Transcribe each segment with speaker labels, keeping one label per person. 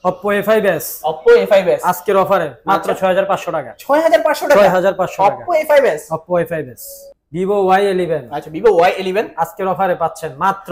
Speaker 1: Oppo A5s,
Speaker 2: Oppo A5s
Speaker 1: আজকের অফারে মাত্র 6500 টাকা।
Speaker 2: 6500 টাকা
Speaker 1: 6500 টাকা।
Speaker 2: Oppo A5s,
Speaker 1: Oppo A5s, Vivo Y11,
Speaker 2: আচ্ছা Vivo Y11
Speaker 1: আজকের অফারে পাচ্ছেন মাত্র,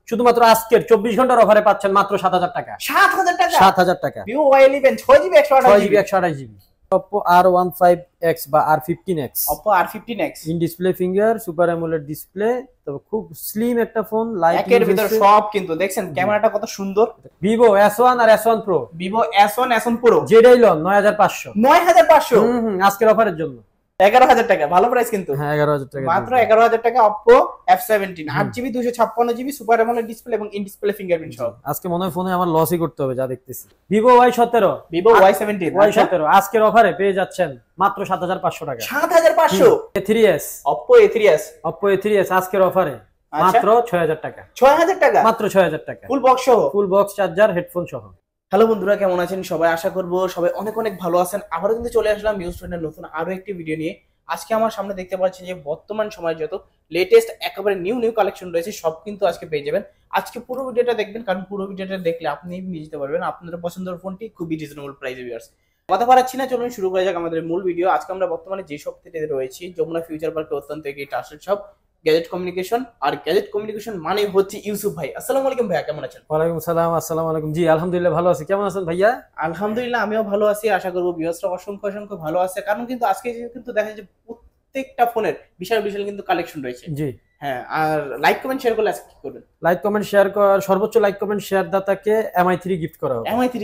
Speaker 1: শুধুমাত্র আজকের 24 ঘন্টার অফারে পাচ্ছেন মাত্র 7000 টাকা।
Speaker 2: 7000 টাকা
Speaker 1: 7000 টাকা।
Speaker 2: Vivo Y11 6GB 128GB
Speaker 1: 128GB। Oppo R15X বা R15X,
Speaker 2: Oppo R15X
Speaker 1: in display finger, super amoled display, তো খুব স্লিম একটা ফোন, লাইট
Speaker 2: একের ভিতর সব কিন্তু দেখছেন ক্যামেরাটা কত সুন্দর।
Speaker 1: Vivo S1 আর S1 Pro,
Speaker 2: Vivo S1 S1 Pro
Speaker 1: জেডাইলন 9500,
Speaker 2: 9500
Speaker 1: আজকের অফারের জন্য
Speaker 2: 11000 টাকা, ভালো প্রাইস কিন্তু।
Speaker 1: হ্যাঁ 11000 টাকা,
Speaker 2: মাত্র 11000 টাকা Oppo F17 8GB 256GB super amoled display এবং ইন ডিসপ্লে ফিঙ্গারপ্রিন্ট সহ।
Speaker 1: আজকে মনে হয় ফোনে আমার লসই করতে হবে যা দেখতেছি। Vivo Y17,
Speaker 2: Vivo Y17
Speaker 1: আজকের অফারে পেয়ে যাচ্ছেন মাত্র 7500 টাকা।
Speaker 2: 7500
Speaker 1: A3s,
Speaker 2: Oppo A3s,
Speaker 1: Oppo A3s আজকের অফারে মাত্র 6000 টাকা।
Speaker 2: 6000 টাকা
Speaker 1: মাত্র 6000 টাকা,
Speaker 2: ফুল বক্স সহ,
Speaker 1: ফুল বক্স, চার্জার, হেডফোন সহ।
Speaker 2: হ্যালো বন্ধুরা, কেমন আছেন সবাই? আশা করব সবাই অনেক অনেক ভালো আছেন। আবারও কিন্তু চলে আসলাম নিউজ ফ্রেন্ডের নতুন আরো একটি ভিডিও নিয়ে। আজকে আমার সামনে দেখতে পাচ্ছেন যে বর্তমান সময়ে যত লেটেস্ট একেবারে নিউ কালেকশন রয়েছে সব কিন্তু আজকে পেয়ে যাবেন। আজকে পুরো ভিডিওটা দেখবেন, কারণ পুরো ভিডিওটা দেখলে আপনি নিয়ে যেতে পারবেন আপনাদের পছন্দের ফোনটি খুবই রিজনেবল প্রাইসে। ভিউয়ার্স, কথা বাড়াচ্ছি না, চলুন শুরু করা যাক আমাদের মূল ভিডিও। আজকে আমরা বর্তমানে যে শপটিতে রয়েছি, যমুনা ফিউচার পার্কে অত্যন্ত একটি ট্রাস্টেড শপ গ্যাজেট কমিউনিকেশন। আর গ্যাজেট কমিউনিকেশন মানে হচ্ছে ইউসুফ ভাই। আসসালামু আলাইকুম ভাইয়া, কেমন আছেন?
Speaker 1: ওয়ালাইকুম সালাম। আসসালামু আলাইকুম। জি আলহামদুলিল্লাহ ভালো আছি, কেমন আছেন ভাইয়া?
Speaker 2: আলহামদুলিল্লাহ আমিও ভালো আছি। আশা করবো ভিউয়ার্সরা অসংখ্য অসংখ্য ভালো আছে, কারণ কিন্তু আজকে কিন্তু দেখা যায় যে প্রত্যেকটা ফোনের বিশাল বিশাল কিন্তু কালেকশন রয়েছে।
Speaker 1: জি
Speaker 2: হ্যাঁ, আর লাইক কমেন্ট শেয়ার করলে আজকে কি করবেন?
Speaker 1: লাইক কমেন্ট শেয়ার করার, সর্বোচ্চ লাইক কমেন্ট শেয়ার দাতাকে MI3 গিফট করা হবে।
Speaker 2: MI3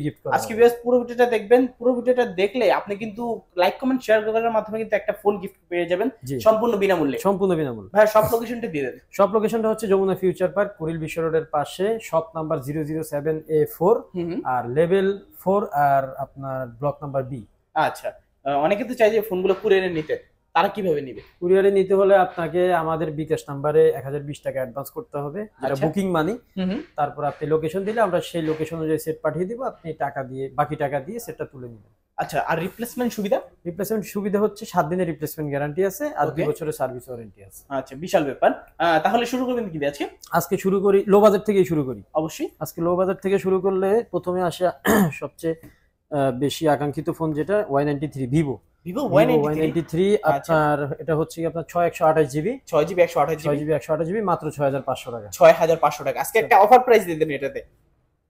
Speaker 1: গিফট করা
Speaker 2: আজকে ভিউয়ার্স পুরো ভিডিওটা দেখবেন। পুরো ভিডিওটা দেখলে আপনি কিন্তু লাইক কমেন্ট শেয়ার করার মাধ্যমে কিন্তু একটা ফোন গিফট পেয়ে যাবেন সম্পূর্ণ বিনামূল্যে।
Speaker 1: সম্পূর্ণ বিনামূল্যে।
Speaker 2: ভাই সব লোকেশনটা দিয়ে দেন।
Speaker 1: সব লোকেশনটা হচ্ছে যমুনা ফিউচার পার্ক, কুড়িল বিশ্ব রোডের পাশে, শপ নাম্বার 007A4 আর লেভেল 4 আর আপনার ব্লক নাম্বার B।
Speaker 2: আচ্ছা, অনেকে তো চাই যে ফোনগুলো কুরিয়ারে নিতে, তারা কিভাবে নিবে?
Speaker 1: কুরিয়ারে নিতে হলে আপনাকে আমাদের বিকাশ নাম্বারে 1020 টাকা অ্যাডভান্স করতে হবে, যেটা বুকিং মানি। তারপর আপনি লোকেশন দিলে আমরা সেই লোকেশন অনুযায়ী সেট পাঠিয়ে দিব, আপনি টাকা দিয়ে, বাকি টাকা দিয়ে সেটটা তুলে নেবেন।
Speaker 2: আচ্ছা, আর রিপ্লেসমেন্ট সুবিধা?
Speaker 1: রিপ্লেসমেন্ট সুবিধা হচ্ছে 7 দিনের রিপ্লেসমেন্ট গ্যারান্টি আছে আর 2 বছরের সার্ভিস ওয়ারেন্টি আছে।
Speaker 2: আচ্ছা, বিশাল ব্যাপার। তাহলে শুরু করবেন কি দিয়ে?
Speaker 1: আজকে শুরু করি লো বাজেট থেকেই শুরু করি।
Speaker 2: অবশ্যই
Speaker 1: আজকে লো বাজেট থেকে শুরু করলে প্রথমে আসে সবচেয়ে বেশি আকাঙ্ক্ষিত ফোন, যেটা Y93 ভিভো Y93। আপনার এটা হচ্ছে কি আপনার 6/128GB 6GB 128GB মাত্র 6500 টাকা।
Speaker 2: 6500 টাকা। আজকে একটা অফার প্রাইস দিয়ে দেন এটাতে।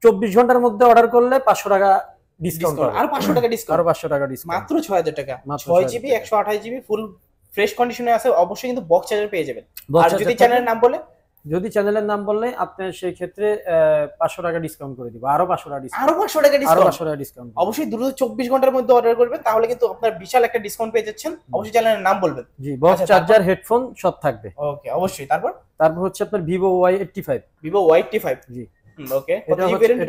Speaker 1: 24 ঘন্টার মধ্যে অর্ডার করলে 500 টাকা ডিসকাউন্ট,
Speaker 2: আর 500 টাকা ডিসকাউন্ট,
Speaker 1: আরো 500 টাকা ডিসকাউন্ট,
Speaker 2: মাত্র 6000 টাকা। 6GB 128GB ফুল ফ্রেশ কন্ডিশনে আছে। অবশ্যই কিন্তু বক্স চার্জার পেয়ে যাবেন। আর যদি চ্যানেলের নাম বলে,
Speaker 1: যদি চ্যানেলের নাম বললে আপনার সেই ক্ষেত্রে 500 টাকা ডিসকাউন্ট করে দিব, আরো 500 টাকা ডিসকাউন্ট,
Speaker 2: আরো 500 টাকা ডিসকাউন্ট,
Speaker 1: আরো 500 টাকা ডিসকাউন্ট।
Speaker 2: অবশ্যই দ্রুত 24 ঘন্টার মধ্যে অর্ডার করবেন, তাহলে কিন্তু আপনার বিশাল একটা ডিসকাউন্ট পেয়ে যাচ্ছেন। অবশ্যই চ্যানেলের নাম বলবেন।
Speaker 1: জি, বক্স চার্জার, হেডফোন সব থাকবে।
Speaker 2: ওকে, অবশ্যই। তারপর
Speaker 1: হচ্ছে আপনার Vivo Y85।
Speaker 2: Vivo Y85,
Speaker 1: জি
Speaker 2: ওকে।
Speaker 1: এটা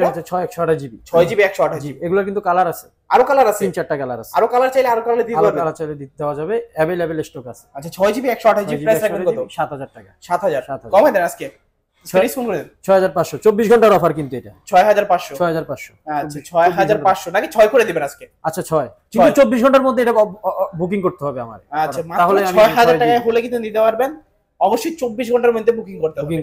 Speaker 1: হচ্ছে 6/128GB
Speaker 2: 6GB 128GB।
Speaker 1: এগুলো কিন্তু কালার আছে,
Speaker 2: আরো কালার আছে,
Speaker 1: 3-4টা কালার আছে।
Speaker 2: আরো কালার চাইলে আরো কালার দিতে পারবেন,
Speaker 1: কালার চাইলে দিতে দেওয়া যাবে, अवेलेबल স্টক আছে।
Speaker 2: আচ্ছা, 6GB 128GB প্রাইস রাখবেন কত?
Speaker 1: 7000 টাকা।
Speaker 2: 7000 কমাই দেন আজকে, ডিসকাউন্ট করে দেন।
Speaker 1: 6500, 24 ঘন্টার অফার কিন্তু এটা
Speaker 2: 6500।
Speaker 1: 6500,
Speaker 2: আচ্ছা 6500 নাকি 6 করে দিবেন আজকে?
Speaker 1: আচ্ছা 6, কিন্তু 24 ঘন্টার মধ্যে এটা বুকিং করতে হবে আমার।
Speaker 2: আচ্ছা, তাহলে 6000 টাকা হলে কিন্তু নিতে পারবেন। অবশ্যই 24 ঘন্টার মধ্যে বুকিং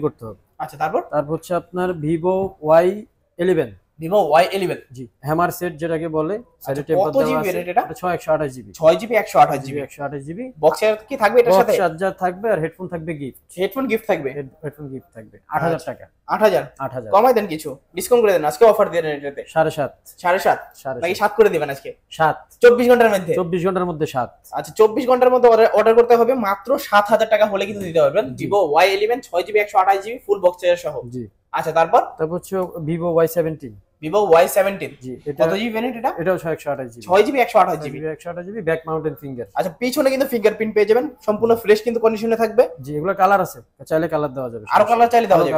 Speaker 2: করতে হবে। আচ্ছা, তারপর
Speaker 1: হচ্ছে আপনার Vivo Y11।
Speaker 2: Vivo Y11,
Speaker 1: জি হ্যামার সেট যেটাকে বলে, সাইডে টেম্পার
Speaker 2: কত জিবি এটা?
Speaker 1: 6/128GB
Speaker 2: 6GB 128GB বক্সের কি থাকবে এটার সাথে?
Speaker 1: বক্স চার্জার থাকবে আর হেডফোন থাকবে গিফট।
Speaker 2: হেডফোন গিফট থাকবে,
Speaker 1: হেডফোন গিফট থাকবে। 8000 টাকা।
Speaker 2: 8000 কমাই দেন, কিছু ডিসকাউন্ট করে দেন। আজকে অফার দিয়ে দেন এটাতে
Speaker 1: 7.5
Speaker 2: 7.5 নাকি 7 করে দিবেন আজকে?
Speaker 1: 7,
Speaker 2: 24 ঘন্টার মধ্যে।
Speaker 1: 24 ঘন্টার মধ্যে 7।
Speaker 2: আচ্ছা, 24 ঘন্টার মধ্যে অর্ডার করতে হবে। মাত্র 7000 টাকা হলে কিন্তু দিতে পারবেন Vivo Y11 6GB 128GB full box charger সহ। জি আচ্ছা, তারপর
Speaker 1: হচ্ছে Vivo Y17।
Speaker 2: Vivo Y17, জি কত জিবি ভেরিয়েন্ট এটা?
Speaker 1: এটাও 6/128GB
Speaker 2: 6GB 128GB
Speaker 1: back mountain finger.
Speaker 2: আচ্ছা, পিছনে কিন্তু ফিঙ্গারপ্রিন্ট পেয়ে যাবেন, সম্পূর্ণ ফ্রেশ কিন্তু কন্ডিশনে থাকবে।
Speaker 1: জি এগুলো কালার আছে, চাইলে কালার দেওয়া যাবে,
Speaker 2: আরো কালার চাইলে দেওয়া যাবে।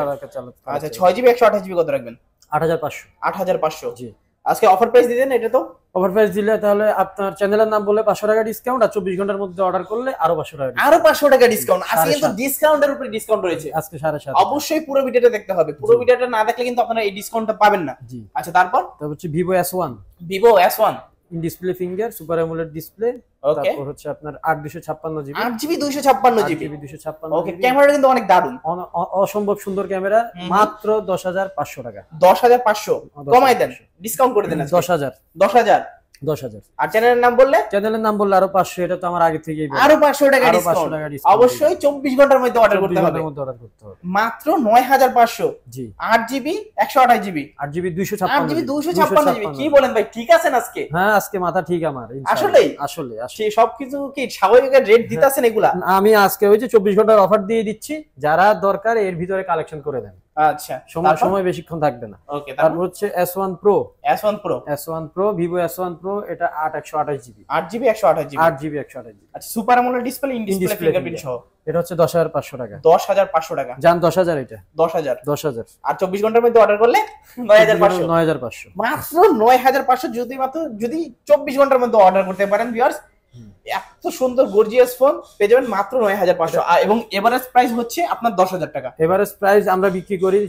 Speaker 2: আচ্ছা, 6GB 128GB কত রাখবেন?
Speaker 1: 8500।
Speaker 2: 8500,
Speaker 1: জি
Speaker 2: আজকে অফার প্রাইস দিবেন এটা তো?
Speaker 1: অফার প্রাইস দিলে তাহলে আপনার চ্যানেলের নাম বলে 500 টাকা ডিসকাউন্ট, আর 24 ঘন্টার মধ্যে অর্ডার করলে আরো 500 টাকা,
Speaker 2: আরো 500 টাকা ডিসকাউন্ট। আজকে কিন্তু ডিসকাউন্টের উপরে ডিসকাউন্ট রয়েছে
Speaker 1: আজকে 7.5।
Speaker 2: অবশ্যই পুরো ভিডিওটা দেখতে হবে, পুরো ভিডিওটা না দেখলে কিন্তু আপনারা এই ডিসকাউন্টটা পাবেন না। জি আচ্ছা, তারপর
Speaker 1: হচ্ছে Vivo S1।
Speaker 2: Vivo S1,
Speaker 1: in display finger, super amoled display.
Speaker 2: Okay,
Speaker 1: তারপর হচ্ছে আপনার 8 256 জিবি,
Speaker 2: 8GB 256GB।
Speaker 1: 256
Speaker 2: ওকে, ক্যামেরাটা কিন্তু অনেক দারুণ,
Speaker 1: অসম্ভব সুন্দর ক্যামেরা। মাত্র 10,500 টাকা।
Speaker 2: 10,500 কমাই দেন, ডিসকাউন্ট করে দেন।
Speaker 1: 10,000
Speaker 2: 10,000
Speaker 1: 10,000।
Speaker 2: আর চ্যানেলের নাম বললে?
Speaker 1: চ্যানেলের নাম বললে আরো 500, এটা তো আমার আগে থেকেই
Speaker 2: আরো 500 টাকা ডিসকাউন্ট। অবশ্যই 24 ঘন্টার মধ্যে অর্ডার করতে হবে। মাত্র 9,500।
Speaker 1: জি,
Speaker 2: 8GB 128GB,
Speaker 1: 8GB 256
Speaker 2: কি বলেন ভাই, ঠিক আছেন আজকে?
Speaker 1: হ্যাঁ, আজকে মাথা ঠিক আমার
Speaker 2: আসলে
Speaker 1: আসলে
Speaker 2: সবকিছু কি স্বাভাবিক রেট দিতেছেন এগুলা?
Speaker 1: আমি আজকে ওই যে 24 ঘন্টার অফার দিয়ে দিচ্ছি, যারা দরকার এর ভিতরে কালেকশন করে দেন।
Speaker 2: আচ্ছা,
Speaker 1: সময় বেশিক্ষণ থাকবে না।
Speaker 2: ওকে,
Speaker 1: তারপর হচ্ছে S1 Pro,
Speaker 2: S1 Pro,
Speaker 1: Vivo S1 Pro, এটা 128GB,
Speaker 2: 8GB 128GB,
Speaker 1: 8GB 128GB।
Speaker 2: আচ্ছা, super amoled display, in display fingerprint সহ।
Speaker 1: এটা হচ্ছে 10,500 টাকা।
Speaker 2: 10,500 টাকা
Speaker 1: জান 10,000, এটা
Speaker 2: 10,000। আর 24 ঘন্টার মধ্যে অর্ডার করলে 9,500।
Speaker 1: 9,500
Speaker 2: মাত্র 9,500। যদি 24 ঘন্টার মধ্যে অর্ডার করতে পারেন ভিউয়ার্স, এত সুন্দর গর্জিয়াস ফোন পেয়ে যাবেন মাত্র 9,500। এবং এভারেজ প্রাইস হচ্ছে আপনার 10,000 টাকা।
Speaker 1: এভারেজ প্রাইস আমরা বিক্রি করি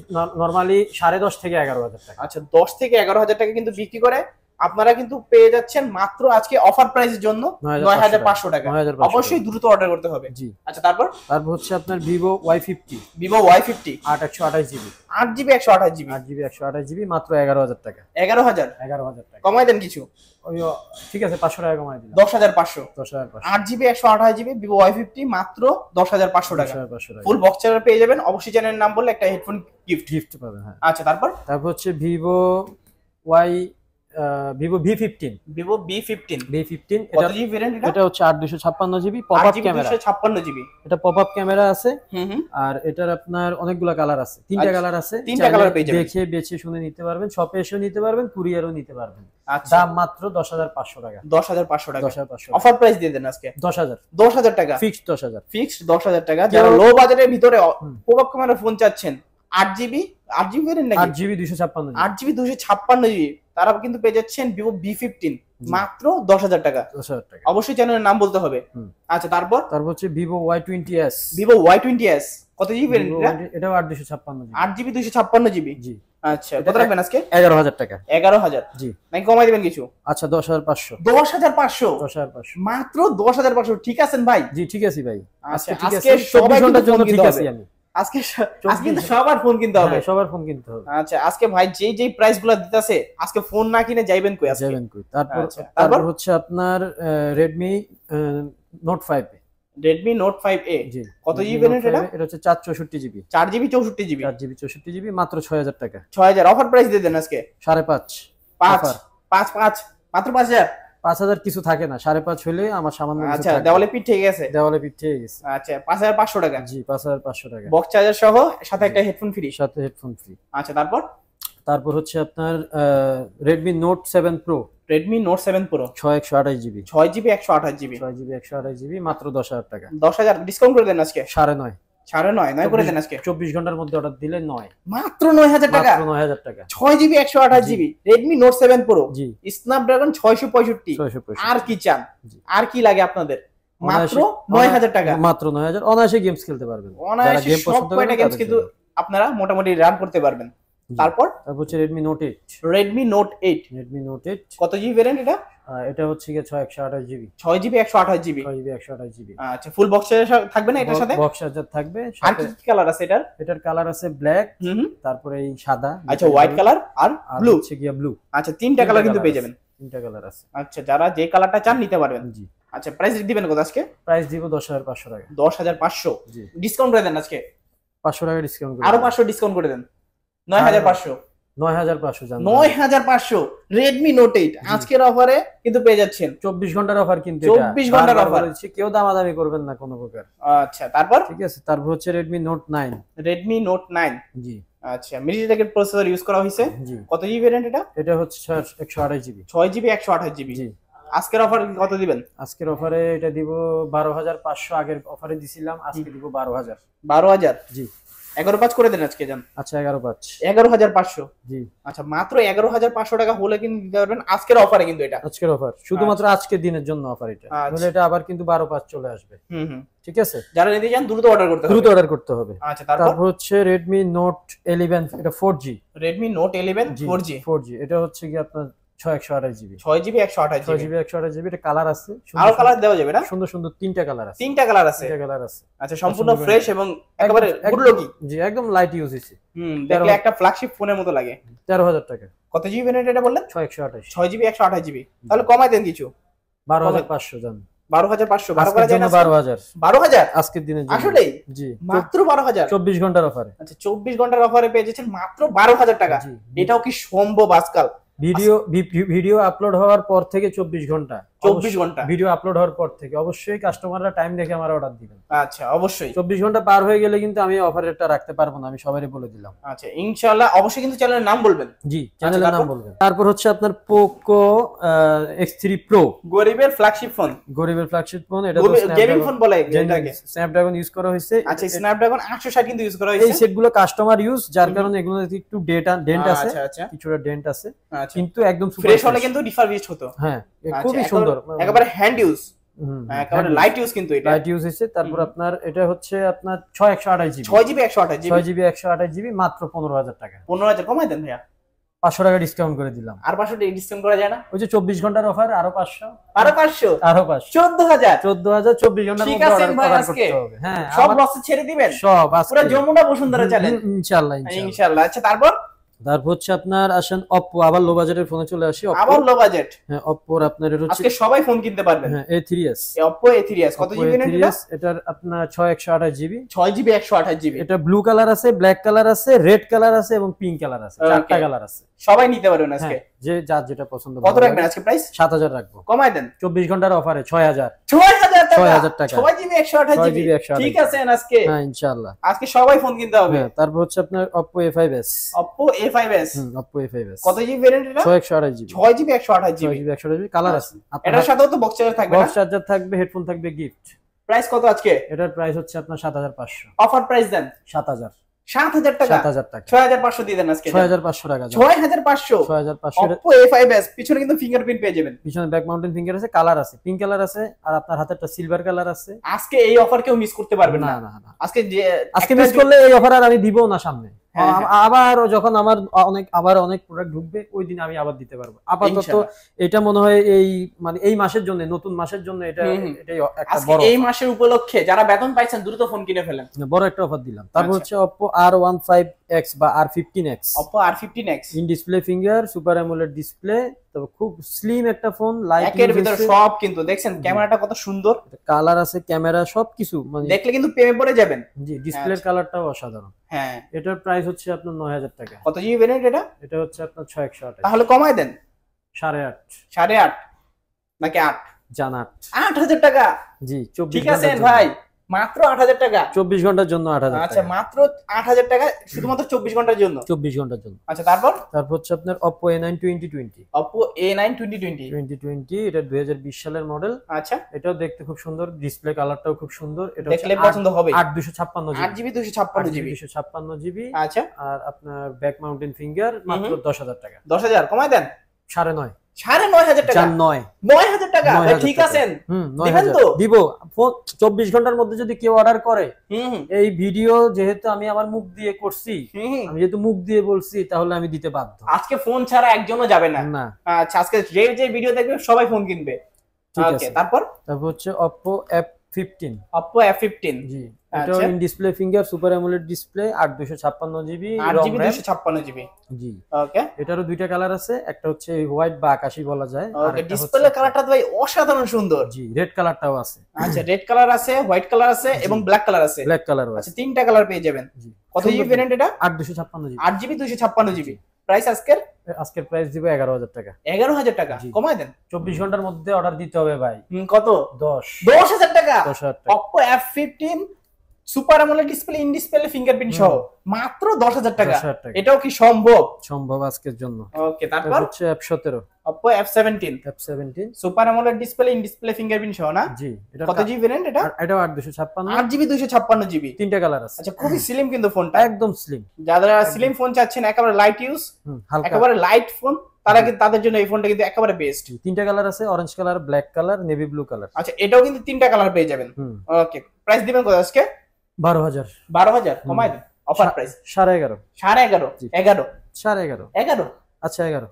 Speaker 1: নরমালি 10.5 থেকে 11,000 টাকা।
Speaker 2: আচ্ছা, 10 থেকে 11,000 টাকা কিন্তু বিক্রি করে আপনারা কিন্তু পেয়ে যাচ্ছেন মাত্র আজকে অফার প্রাইসের জন্য 9,500 টাকা। অবশ্যই দ্রুত অর্ডার করতে হবে।
Speaker 1: জি।
Speaker 2: আচ্ছা, তারপর
Speaker 1: হচ্ছে আপনার Vivo Y50,
Speaker 2: 8
Speaker 1: 128GB,
Speaker 2: 8GB 128GB,
Speaker 1: 8GB 128GB, মাত্র 11,000 টাকা।
Speaker 2: 11,000
Speaker 1: টাকা
Speaker 2: কমাই দেন কিছু।
Speaker 1: ঠিক আছে, 500 টাকা কমাই দিলাম।
Speaker 2: 10,500।
Speaker 1: 10,500
Speaker 2: 8GB 128GB Vivo Y50 মাত্র 10,500 টাকা।
Speaker 1: 10,500 টাকা।
Speaker 2: ফুল বক্স চার্জার পেয়ে যাবেন। অবশ্যই চ্যানেলের নাম বললে একটা হেডফোন
Speaker 1: গিফট পাবেন। হ্যাঁ।
Speaker 2: আচ্ছা, তারপর
Speaker 1: হচ্ছে Vivo V15,
Speaker 2: Vivo B15,
Speaker 1: এটা
Speaker 2: জিবি ভেরিয়েন্ট?
Speaker 1: এটা হচ্ছে 8 256GB, পপআপ ক্যামেরা।
Speaker 2: 256GB,
Speaker 1: এটা পপআপ ক্যামেরা আছে। আর এটার আপনার অনেকগুলো কালার আছে, 3টা কালার আছে।
Speaker 2: 3টা কালার পেয়ে যাবেন,
Speaker 1: দেখে বেছে শুনে নিতে পারবেন, শপে এসেও নিতে পারবেন, কুরিয়ারও নিতে পারবেন।
Speaker 2: আচ্ছা,
Speaker 1: দাম মাত্র 10,500 টাকা।
Speaker 2: 10,500 টাকা।
Speaker 1: 10,500
Speaker 2: অফার প্রাইস দিয়ে দেন আজকে।
Speaker 1: 10,000
Speaker 2: টাকা
Speaker 1: ফিক্সড।
Speaker 2: 10,000 টাকা। যারা লো বাজেটের ভিতরে পপআপ ক্যামেরা ফোন চাচ্ছেন, 8GB ভেরিয়েন্ট নাকি
Speaker 1: 8GB
Speaker 2: 256GB, তারা কিন্তু পেয়ে যাচ্ছেন Vivo B15 মাত্র 10,000 টাকা।
Speaker 1: 10,000 টাকা।
Speaker 2: অবশ্যই চ্যানেলের নাম বলতে হবে। আচ্ছা, তারপর
Speaker 1: হচ্ছে Vivo Y20s,
Speaker 2: কত জিবি ভেরিয়েন্ট?
Speaker 1: এটাও 8
Speaker 2: 8GB 256GB।
Speaker 1: জি।
Speaker 2: আচ্ছা, কত রাখবেন আজকে?
Speaker 1: 11,000 টাকা।
Speaker 2: 11,000।
Speaker 1: জি।
Speaker 2: নাকি কমাই দিবেন কিছু?
Speaker 1: আচ্ছা, 10,500।
Speaker 2: 10,500 মাত্র 10,500। ঠিক আছেন ভাই?
Speaker 1: জি, ঠিক আছে ভাই।
Speaker 2: আচ্ছা, আজকে সবার
Speaker 1: ঘন্টার জন্য ঠিক আছে। আমি
Speaker 2: আজকে কিন্তু সবার ফোন কিনতে হবে।
Speaker 1: সবার ফোন কিনতে হবে।
Speaker 2: আচ্ছা, আজকে ভাই যেই প্রাইসগুলো দিতেছে, আজকে ফোন না কিনে যাইবেন কই আজকে?
Speaker 1: যাবেন কই? তারপর হচ্ছে আপনার Redmi Note 5,
Speaker 2: Redmi Note 5A।
Speaker 1: জি।
Speaker 2: কত জিবি ভেরিয়েন্ট এটা?
Speaker 1: এটা হচ্ছে 464GB,
Speaker 2: 4GB 64GB,
Speaker 1: 4GB 64GB, মাত্র 6,000 টাকা।
Speaker 2: 6,000 অফার প্রাইস দিয়ে দেন আজকে।
Speaker 1: 5.5
Speaker 2: 5 মাত্র 5,000।
Speaker 1: 5,000 কিছু থাকে না, 5.5 হলে আমার সামান্য কিছু
Speaker 2: আচ্ছা,
Speaker 1: থাকে।
Speaker 2: দেওয়ালে পিঠ ঠিক আছে।
Speaker 1: দেওয়ালে পিঠ ঠিক আছে।
Speaker 2: আচ্ছা, 5,500 টাকা।
Speaker 1: জি, 5,500 টাকা।
Speaker 2: বক্স চার্জার সহ, সাথে একটা হেডফোন ফ্রি।
Speaker 1: সাথে হেডফোন ফ্রি।
Speaker 2: আচ্ছা,
Speaker 1: তারপর হচ্ছে আপনার Redmi Note 7 Pro,
Speaker 2: Redmi Note 7 Pro
Speaker 1: 6/128GB,
Speaker 2: 6GB 128GB,
Speaker 1: 6GB 128GB, মাত্র 10,000 টাকা।
Speaker 2: 10,000 ডিসকাউন্ট করে দেন আজকে।
Speaker 1: 9.5
Speaker 2: 9.5 করে দেন আজকে।
Speaker 1: 24 ঘন্টার মধ্যে অর্ডার দিলে 9,
Speaker 2: মাত্র 9,000 টাকা।
Speaker 1: মাত্র 9,000 টাকা।
Speaker 2: 6GB 128GB Redmi Note 7 Pro,
Speaker 1: জি।
Speaker 2: Snapdragon 665। আর কি চান? আর কি লাগে আপনাদের? মাত্র 9,000 টাকা।
Speaker 1: মাত্র 9,000, অনায়াসে গেমস খেলতে পারবেন।
Speaker 2: অনায়াসে সব কয়টা গেমস কিন্তু আপনারা মোটামুটি রান করতে পারবেন। তারপর
Speaker 1: হচ্ছে Redmi Note 8,
Speaker 2: Redmi Note 8, কত জিবি ভেরিয়েন্ট এটা?
Speaker 1: এটা হচ্ছে কি 6/128GB,
Speaker 2: 6GB 128GB,
Speaker 1: 6GB 128GB।
Speaker 2: আচ্ছা, ফুল বক্স চার্জার থাকবে না এটার সাথে?
Speaker 1: বক্স চার্জার থাকবে।
Speaker 2: আর কি কালার আছে এটার?
Speaker 1: এটার কালার আছে ব্ল্যাক, তারপরে এই সাদা,
Speaker 2: আচ্ছা হোয়াইট কালার আর ব্লু।
Speaker 1: হচ্ছে কি ব্লু।
Speaker 2: আচ্ছা, তিনটা কালার কিন্তু পেয়ে যাবেন।
Speaker 1: তিনটা কালার আছে।
Speaker 2: আচ্ছা, যারা যে কালারটা চান নিতে পারবেন।
Speaker 1: জি।
Speaker 2: আচ্ছা, প্রাইস দিবেন কত আজকে?
Speaker 1: প্রাইস দিব 10,500 টাকা।
Speaker 2: 10,500। জি। ডিসকাউন্ট করে দেন আজকে।
Speaker 1: 500 টাকা ডিসকাউন্ট করে।
Speaker 2: আরো 500 ডিসকাউন্ট করে দেন। 9,500।
Speaker 1: 9,500 জান।
Speaker 2: 9,500 Redmi Note 8 আজকের অফারে কিন্তু পেয়ে যাচ্ছেন।
Speaker 1: 24 ঘন্টার অফার কিন্তু এটা।
Speaker 2: 24 ঘন্টার অফার।
Speaker 1: কেউ দামাদামি করবেন না কোনো প্রকার।
Speaker 2: আচ্ছা, তারপর
Speaker 1: ঠিক আছে। তারপর হচ্ছে Redmi Note 9,
Speaker 2: Redmi Note 9।
Speaker 1: জি।
Speaker 2: আচ্ছা, MediaTek প্রসেসর ইউজ করা হয়েছে।
Speaker 1: জি।
Speaker 2: কত জিবি ভেরিয়েন্ট এটা?
Speaker 1: এটা হচ্ছে 128GB,
Speaker 2: 6GB 128GB।
Speaker 1: জি।
Speaker 2: আজকের অফার কত দিবেন?
Speaker 1: আজকের অফারে এটা দিব 12,500। আগের অফারে দিছিলাম, আজকে দিব 12,000।
Speaker 2: 12,000।
Speaker 1: জি।
Speaker 2: 11,500 করে দেন আজকে জান।
Speaker 1: আচ্ছা, 11,500।
Speaker 2: 11,500।
Speaker 1: জি।
Speaker 2: আচ্ছা, মাত্র 11,500 টাকা হলে কিন্তু দিতে পারবেন আজকের অফারে কিন্তু এটা।
Speaker 1: আজকের অফার শুধুমাত্র আজকের দিনের জন্য অফার এটা। তাহলে এটা আবার কিন্তু 12,500 চলে আসবে। ঠিক আছে।
Speaker 2: যারা নিতে চান দ্রুত অর্ডার করতে হবে।
Speaker 1: দ্রুত অর্ডার করতে হবে।
Speaker 2: আচ্ছা, তারপর
Speaker 1: হচ্ছে Redmi Note 11, এটা 4G।
Speaker 2: Redmi Note 11 4G।
Speaker 1: 4G এটা হচ্ছে কি আপনার 6/128 GB
Speaker 2: 6GB 128GB
Speaker 1: 6GB 128GB এটা কালার আছে,
Speaker 2: আরো কালার দেওয়া যাবে না?
Speaker 1: সুন্দর সুন্দর তিনটা কালার আছে।
Speaker 2: তিনটা কালার আছে। আচ্ছা, সম্পূর্ণ ফ্রেশ এবং একেবারে গুড লুকিং।
Speaker 1: জি, একদম লাইট ইউজ হইছে।
Speaker 2: দেখলে একটা ফ্ল্যাগশিপ ফোনের মতো লাগে।
Speaker 1: 13,000 টাকা।
Speaker 2: কত জিবি ভেরিয়েন্ট এটা বললেন?
Speaker 1: 6/128
Speaker 2: 6GB 128GB। তাহলে কমাই দেন কিছু।
Speaker 1: 12,500 জান।
Speaker 2: 12,500 12 করা যায় না?
Speaker 1: 12,000
Speaker 2: 12,000
Speaker 1: আজকের দিনের জন্য।
Speaker 2: আসলেই?
Speaker 1: জি,
Speaker 2: মাত্র 12,000
Speaker 1: 24 ঘন্টার অফারে।
Speaker 2: আচ্ছা, 24 ঘন্টার অফারে পেয়ে যাচ্ছেন মাত্র 12,000 টাকা। এটাও কি সম্ভব আজকাল?
Speaker 1: ভিডিও আপলোড হওয়ার পর থেকে 24 ঘন্টা
Speaker 2: 24 ঘন্টা
Speaker 1: ভিডিও আপলোড হওয়ার পর থেকে অবশ্যই কাস্টমাররা টাইম দেখে আমার অর্ডার দিবেন।
Speaker 2: আচ্ছা, অবশ্যই
Speaker 1: 24 ঘন্টা পার হয়ে গেলে কিন্তু আমি অফারটা রাখতে পারবো না, আমি সবাইকে বলে দিলাম।
Speaker 2: আচ্ছা, ইনশাআল্লাহ অবশ্যই কিন্তু চ্যানেলের নাম বলবেন।
Speaker 1: জি, চ্যানেলের নাম বলবেন। তারপর হচ্ছে আপনার পোকো X3 Pro,
Speaker 2: গরিবের ফ্ল্যাগশিপ ফোন।
Speaker 1: এটা তো
Speaker 2: গেমিং ফোন বলে এটাকে।
Speaker 1: স্ন্যাপড্রাগন ইউজ করা হয়েছে।
Speaker 2: আচ্ছা, স্ন্যাপড্রাগন 860 কিন্তু ইউজ করা হয়েছে।
Speaker 1: এই সেটগুলো কাস্টমার ইউজ, যার কারণে এগুলোতে একটু ডেন্ট আছে।
Speaker 2: আচ্ছা,
Speaker 1: কিছুটা ডেন্ট আছে,
Speaker 2: আচ্ছা,
Speaker 1: কিন্তু একদম
Speaker 2: ফ্রেশ হলে কিন্তু রিফারবিশড হতো।
Speaker 1: হ্যাঁ, খুবই সুন্দর,
Speaker 2: একেবারে হ্যান্ড ইউজ, একেবারে লাইট ইউজ কিন্তু এটা।
Speaker 1: লাইট ইউজ হইছে। তারপর আপনার এটা হচ্ছে আপনার 6/128GB
Speaker 2: 6GB
Speaker 1: 128GB মাত্র 15,000 টাকা।
Speaker 2: 15,000 কমাই দেন ভাইয়া।
Speaker 1: 500 টাকা ডিসকাউন্ট করে দিলাম।
Speaker 2: আর 500 টাকা ডিসকাউন্ট করা যায় না?
Speaker 1: ওই যে 24 ঘন্টার অফার, আরো 500
Speaker 2: 14,000
Speaker 1: 24 ঘন্টার
Speaker 2: ঠিক
Speaker 1: মধ্যে
Speaker 2: আছে ভাই,
Speaker 1: অর্ডার
Speaker 2: আজকে
Speaker 1: করতে হবে। হ্যাঁ,
Speaker 2: সব লসে ছেড়ে দিবেন,
Speaker 1: সব আজকে
Speaker 2: পুরো যমুনা বসুন্ধরা চ্যালেঞ্জ।
Speaker 1: ইনশাআল্লাহ।
Speaker 2: আচ্ছা, তারপর
Speaker 1: হচ্ছে আপনার আসেন Oppo, আবার লো বাজেটের ফোনে চলে আসি।
Speaker 2: আবার লো বাজেট।
Speaker 1: হ্যাঁ, Oppo আপনার এটা হচ্ছে
Speaker 2: আজকে সবাই ফোন কিনতে পারবেন।
Speaker 1: হ্যাঁ, A3s,
Speaker 2: Oppo A3s কত জিবি এটা?
Speaker 1: এটার আপনার 6/128GB
Speaker 2: 6GB 128GB।
Speaker 1: এটা ব্লু কালার আছে, ব্ল্যাক কালার আছে, রেড কালার আছে এবং পিঙ্ক কালার আছে। চারটা কালার আছে,
Speaker 2: সবাই নিতে পারবেন আজকে।
Speaker 1: যে যার যেটা পছন্দ।
Speaker 2: কত রাখবেন আজকে প্রাইস?
Speaker 1: 7,000 রাখবো।
Speaker 2: কমাই দেন।
Speaker 1: 24 ঘন্টার অফারে 6,000
Speaker 2: টাকা 6GB 128GB। ঠিক আছে আজকে।
Speaker 1: হ্যাঁ, ইনশাআল্লাহ
Speaker 2: আজকে সবাই ফোন কিনতে হবে।
Speaker 1: তারপর হচ্ছে আপনার Oppo A5s
Speaker 2: Oppo A5s
Speaker 1: Oppo A5s
Speaker 2: কত জিবি ভেরিয়েন্ট এটা?
Speaker 1: 6/128GB
Speaker 2: 6GB 128GB
Speaker 1: কালার আছে।
Speaker 2: এটার সাথেও তো বক্স চার্জার থাকবে না?
Speaker 1: বক্স চার্জার থাকবে, হেডফোন থাকবে, গিফট।
Speaker 2: প্রাইস কত আজকে?
Speaker 1: এটার প্রাইস হচ্ছে আপনার 7,500।
Speaker 2: অফার প্রাইস দেন।
Speaker 1: 7,000
Speaker 2: টাকা
Speaker 1: 7,000 টাকা
Speaker 2: 6,500 দিয়ে দেন আজকে।
Speaker 1: 6,500 টাকা
Speaker 2: 6,500 Oppo A5s পিছনে কিন্তু ফিঙ্গারপ্রিন্ট পেয়ে যাবেন।
Speaker 1: পিছনে ব্যাক মাউন্টেন ফিঙ্গার আছে, কালার আছে, পিঙ্ক কালার আছে, আর আপনার হাতেরটা সিলভার কালার আছে।
Speaker 2: আজকে এই অফার কেউ মিস করতে পারবেন না।
Speaker 1: না,
Speaker 2: আজকে
Speaker 1: মিস করলে এই অফার আর আমি দিব না সামনে। আবার যখন আমার অনেক প্রোডাক্ট ঢুকবে, ওই দিন আমি আবার দিতে পারবো। আপাতত এটা মনে হয় এই মাসের জন্য, নতুন মাসের জন্য এটাই একটা বড়।
Speaker 2: এই মাসের উপলক্ষে যারা বেতন পাইছেন দ্রুত ফোন কিনে ফেলেন,
Speaker 1: বড় একটা অফার দিলাম। তারপর হচ্ছে Oppo R15X বা R15X
Speaker 2: Oppo R15X
Speaker 1: in display finger, super amoled display, তবে খুব স্লিম একটা ফোন।
Speaker 2: একের ভিতর সব কিন্তু দেখছেন, ক্যামেরাটা কত সুন্দর,
Speaker 1: কালার আছে, ক্যামেরা সবকিছু
Speaker 2: দেখলে কিন্তু প্রেমে পড়ে যাবেন।
Speaker 1: জি, ডিসপ্লের কালারটাও অসাধারণ।
Speaker 2: হ্যাঁ,
Speaker 1: এটার প্রাইস হচ্ছে আপনার 9,000 টাকা।
Speaker 2: কত জিবি ভেরিয়েন্ট এটা?
Speaker 1: এটা হচ্ছে আপনার 6/128।
Speaker 2: তাহলে কমাই দেন।
Speaker 1: 8.5
Speaker 2: নাকি 8?
Speaker 1: জান
Speaker 2: 8,000 টাকা।
Speaker 1: জি, 24
Speaker 2: ঠিক আছে ভাই, মাত্র 8,000 টাকা
Speaker 1: 24 ঘন্টার জন্য। 8,000
Speaker 2: আচ্ছা, মাত্র 8,000 টাকা শুধুমাত্র 24 ঘন্টার জন্য।
Speaker 1: 24 ঘন্টার জন্য।
Speaker 2: আচ্ছা, তারপর
Speaker 1: হচ্ছে আপনার Oppo A9 2020
Speaker 2: Oppo A9 2020
Speaker 1: এটা 2020 সালের মডেল।
Speaker 2: আচ্ছা,
Speaker 1: এটাও দেখতে খুব সুন্দর, ডিসপ্লে কালারটাও খুব সুন্দর। এটা
Speaker 2: দেখলে পছন্দ হবে।
Speaker 1: 8/256GB 256GB।
Speaker 2: আচ্ছা,
Speaker 1: আর আপনার ব্যাক মাউন্টেন ফিঙ্গার, মাত্র 10,000 টাকা।
Speaker 2: 10,000 কমাই দেন।
Speaker 1: 9,500
Speaker 2: 9,500 টাকা। 9,000 টাকা ঠিক আছেন, দিবেন তো?
Speaker 1: দিব। 24 ঘন্টার মধ্যে যদি কেউ অর্ডার করে, এই ভিডিও যেহেতু আমি আমার মুখ দিয়ে করছি, আমি যেহেতু মুখ দিয়ে বলছি, তাহলে আমি দিতে বাধ্য।
Speaker 2: আজকে ফোন ছাড়া একজনও যাবে না। আচ্ছা, আজকে যে ভিডিও দেখবে সবাই ফোন কিনবে। ওকে, তারপর
Speaker 1: হচ্ছে Oppo
Speaker 2: F15
Speaker 1: জি, এটা in display finger, super amoled display, 8/256GB
Speaker 2: 8GB
Speaker 1: জি।
Speaker 2: ওকে,
Speaker 1: এটারও দুইটা কালার আছে, একটা হচ্ছে হোয়াইট বা আকাশী বলা যায়।
Speaker 2: ওকে, ডিসপ্লে কালারটা তো ভাই অসাধারণ সুন্দর।
Speaker 1: জি, রেড কালারটাও আছে।
Speaker 2: আচ্ছা, রেড কালার আছে, হোয়াইট কালার আছে এবং ব্ল্যাক কালার আছে।
Speaker 1: ব্ল্যাক কালারও আছে।
Speaker 2: আচ্ছা, তিনটা কালার পেয়ে যাবেন। কত জিবি ভেরিয়েন্ট এটা?
Speaker 1: 8/256GB
Speaker 2: 8GB 256GB। প্রাইস
Speaker 1: আজকের প্রাইস দিব 11,000 টাকা।
Speaker 2: 11,000 টাকা কমাই দেন।
Speaker 1: 24 ঘন্টার মধ্যে অর্ডার দিতে হবে ভাই।
Speaker 2: কত? 10,000 টাকা।
Speaker 1: 10,000 টাকা
Speaker 2: Oppo F15 super amoled display, in display fingerprint সহ মাত্র 10,000 টাকা। এটাও কি সম্ভব
Speaker 1: আজকের জন্য?
Speaker 2: ওকে, তারপর
Speaker 1: হচ্ছে F17
Speaker 2: Oppo F17 super amoled display, in display fingerprint সহ না?
Speaker 1: জি।
Speaker 2: এটা কত জিবি ভেরিয়েন্ট এটা?
Speaker 1: এটাও 8/256
Speaker 2: 8GB 256GB।
Speaker 1: তিনটা কালার আছে।
Speaker 2: আচ্ছা, খুবই স্লিম কিন্তু ফোনটা,
Speaker 1: একদম স্লিম।
Speaker 2: যারা স্লিম ফোন চাচ্ছেন, একেবারে লাইট ইউজ, একেবারে লাইট ফোন, তাদের জন্য এই ফোনটা কিন্তু একেবারে বেস্ট।
Speaker 1: তিনটা কালার আছে, orange colour, black colour, navy blue colour.
Speaker 2: আচ্ছা, এটাও কিন্তু তিনটা কালার পেয়ে যাবেন। ওকে, প্রাইস দিবেন কত আজকে?
Speaker 1: 12,000
Speaker 2: কমাই দেন। অফার প্রাইস
Speaker 1: 11,500
Speaker 2: 11,500 11
Speaker 1: 11
Speaker 2: 11
Speaker 1: আচ্ছা 11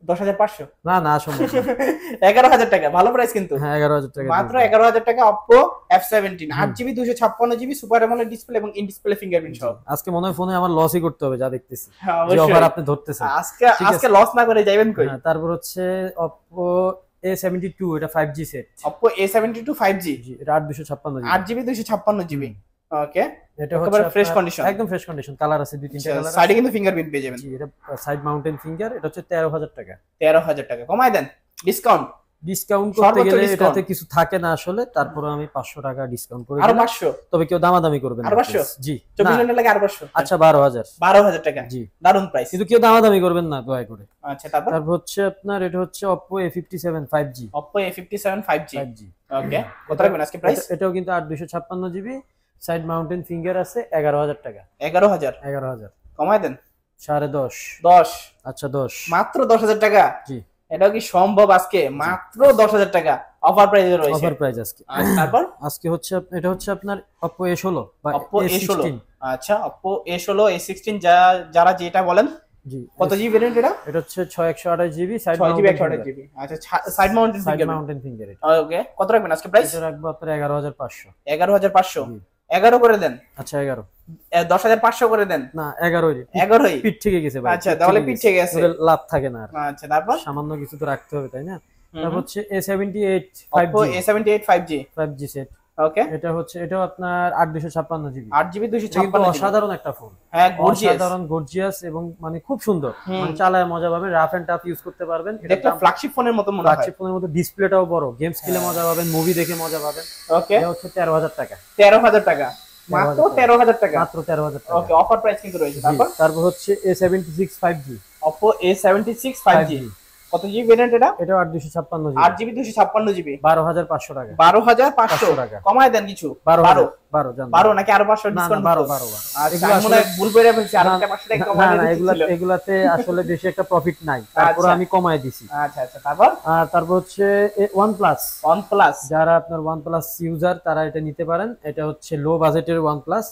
Speaker 2: 10,500?
Speaker 1: না না সম্ভব না।
Speaker 2: 11,000 টাকা, ভালো প্রাইস কিন্তু।
Speaker 1: হ্যাঁ 11,000 টাকা
Speaker 2: মাত্র 11,000 টাকা Oppo F17 8GB 256GB super amoled display এবং ইন ডিসপ্লে ফিঙ্গারপ্রিন্ট সহ।
Speaker 1: আজকে মনে হয় ফোনে আমার লসই করতে হবে যা দেখতেছি,
Speaker 2: হ্যাঁ,
Speaker 1: যে
Speaker 2: অবশ্যই।
Speaker 1: অফার আপনি ধরতেছেন।
Speaker 2: আজকে লস না করে যাবেন কই?
Speaker 1: হ্যাঁ, তারপর হচ্ছে Oppo A72, এটা 5G set.
Speaker 2: Oppo A72 5G,
Speaker 1: জি, এটা 8/256 জিবি।
Speaker 2: 8GB 256GB। ওকে,
Speaker 1: এটা
Speaker 2: একেবারে
Speaker 1: হচ্ছে
Speaker 2: ফ্রেশ
Speaker 1: আপনার
Speaker 2: কন্ডিশন,
Speaker 1: একদম ফ্রেশ কন্ডিশন, কালার আছে 2-3টা কালার।
Speaker 2: সাইডে কিন্তু ফিঙ্গারপ্রিন্ট পেয়ে যাবেন।
Speaker 1: জি, এটা সাইড মাউন্টেন ফিঙ্গার, এটা হচ্ছে 13,000 টাকা।
Speaker 2: 13,000 টাকা কমায় দেন, ডিসকাউন্ট
Speaker 1: ডিসকাউন্ট করতে
Speaker 2: সর্বোচ্চ
Speaker 1: গেলে
Speaker 2: discount।
Speaker 1: এটাতে কিছু থাকে না আসলে, তারপর আমি 500 টাকা ডিসকাউন্ট করে
Speaker 2: আরো
Speaker 1: দিলাম।
Speaker 2: 500,
Speaker 1: তবে কেউ দামাদামি করবে না।
Speaker 2: আরো 500?
Speaker 1: জি,
Speaker 2: 24
Speaker 1: না,
Speaker 2: ঘন্টা লাগে আরো 500।
Speaker 1: আচ্ছা 12,000।
Speaker 2: 12,000 টাকা,
Speaker 1: জি,
Speaker 2: দারুন প্রাইস।
Speaker 1: কিন্তু কেউ দামাদামি করবেন না দয়া করে।
Speaker 2: আচ্ছা, তারপর
Speaker 1: তারপর হচ্ছে আপনার এটা হচ্ছে Oppo A57 5G।
Speaker 2: Oppo A57 5G।
Speaker 1: 5G
Speaker 2: ওকে, কত রাখবেন আজকে প্রাইস?
Speaker 1: এটাও কিন্তু 8/256 জিবি, সাইড মাউন্টেন ফিঙ্গার আছে, 11,000 টাকা।
Speaker 2: 11,000
Speaker 1: 11,000
Speaker 2: কমায় দেন,
Speaker 1: 10.5।
Speaker 2: 10,
Speaker 1: আচ্ছা 10
Speaker 2: মাত্র 10,000 টাকা।
Speaker 1: জি,
Speaker 2: এটাও কি সম্ভব আজকে? মাত্র 10,000 টাকা অফার প্রাইসে রয়েছে।
Speaker 1: অফার প্রাইস আজকে।
Speaker 2: তারপর
Speaker 1: আজকে হচ্ছে এটা হচ্ছে আপনার Oppo A16 বা
Speaker 2: Oppo A16।
Speaker 1: A16।
Speaker 2: আচ্ছা, Oppo A16 A16 যারা যেটা বলেন।
Speaker 1: জি,
Speaker 2: কত জিবি ভেরিয়েন্ট এটা?
Speaker 1: এটা হচ্ছে 6128 GB, side
Speaker 2: 6GB
Speaker 1: mountain
Speaker 2: 128 GB. আচ্ছা, side mountain
Speaker 1: side
Speaker 2: finger.
Speaker 1: Mountain finger.
Speaker 2: Okay, কত রাখবেন আজকে প্রাইস?
Speaker 1: এটা রাখবো আপনার 11,500।
Speaker 2: 11,500।
Speaker 1: জি।
Speaker 2: 11 করে দেন।
Speaker 1: আচ্ছা 11
Speaker 2: 10,500 করে দেন।
Speaker 1: না 11
Speaker 2: 11ই।
Speaker 1: পিঠ থেকে গেছে ভাই।
Speaker 2: আচ্ছা, তাহলে পিঠ থেকে গেছে।
Speaker 1: ওদের লাভ থাকে না আর।
Speaker 2: আচ্ছা, তারপর
Speaker 1: সামান্য কিছু তো রাখতে হবে তাই না? তারপর হচ্ছে A78
Speaker 2: Oppo
Speaker 1: 5G।
Speaker 2: A78 5G।
Speaker 1: 5G set.
Speaker 2: ওকে,
Speaker 1: এটা হচ্ছে এটাও আপনার 8/256 জিবি।
Speaker 2: 8GB
Speaker 1: কিন্তু
Speaker 2: 256
Speaker 1: অসাধারণ একটা ফোন।
Speaker 2: হ্যাঁ, গর্জিয়াস।
Speaker 1: অসাধারণ গর্জিয়াস এবং মানে খুব সুন্দর, মানে চালায় মজা পাবেন, রাফ এন্ড টাফ ইউজ করতে পারবেন।
Speaker 2: দেখতে ফ্ল্যাগশিপ ফোনের মতো মনে হয়।
Speaker 1: ফ্ল্যাগশিপ ফোনের মতো ডিসপ্লেটাও বড়, গেমস খেলে মজা পাবেন, মুভি দেখে মজা পাবেন।
Speaker 2: ওকে,
Speaker 1: এটা হচ্ছে 13,000 টাকা।
Speaker 2: 13,000 টাকা, মাত্র 13,000 টাকা।
Speaker 1: মাত্র 13,000 টাকা।
Speaker 2: ওকে, অফার প্রাইস কিন্তু রয়েছে।
Speaker 1: তারপর হচ্ছে A76 5G।
Speaker 2: Oppo A76 5G কত জিবি ভেরিয়েন্ট এটা?
Speaker 1: এটা 8/256 জিবি।
Speaker 2: 8GB 256GB।
Speaker 1: 12,500 টাকা।
Speaker 2: 12,500
Speaker 1: টাকা।
Speaker 2: কমায় দেন কিছু।
Speaker 1: 12 জান।
Speaker 2: 12 নাকি আরো 500
Speaker 1: না
Speaker 2: ডিসকাউন্ট?
Speaker 1: 12।
Speaker 2: আচ্ছা, আমি মনে হয় ভুল করে ফেলছি, আর একটা 500 টাকা
Speaker 1: না
Speaker 2: কমায়
Speaker 1: না,
Speaker 2: দিয়েছিল।
Speaker 1: এগুলাতে আসলে বেশি একটা প্রফিট নাই, তারপর
Speaker 2: আচ্ছা।
Speaker 1: আমি কমায় দিছি।
Speaker 2: আচ্ছা আচ্ছা, তারপর
Speaker 1: আর তারপর হচ্ছে OnePlus।
Speaker 2: OnePlus
Speaker 1: যারা আপনার OnePlus ইউজার তারা এটা নিতে পারেন। এটা হচ্ছে লো বাজেটের OnePlus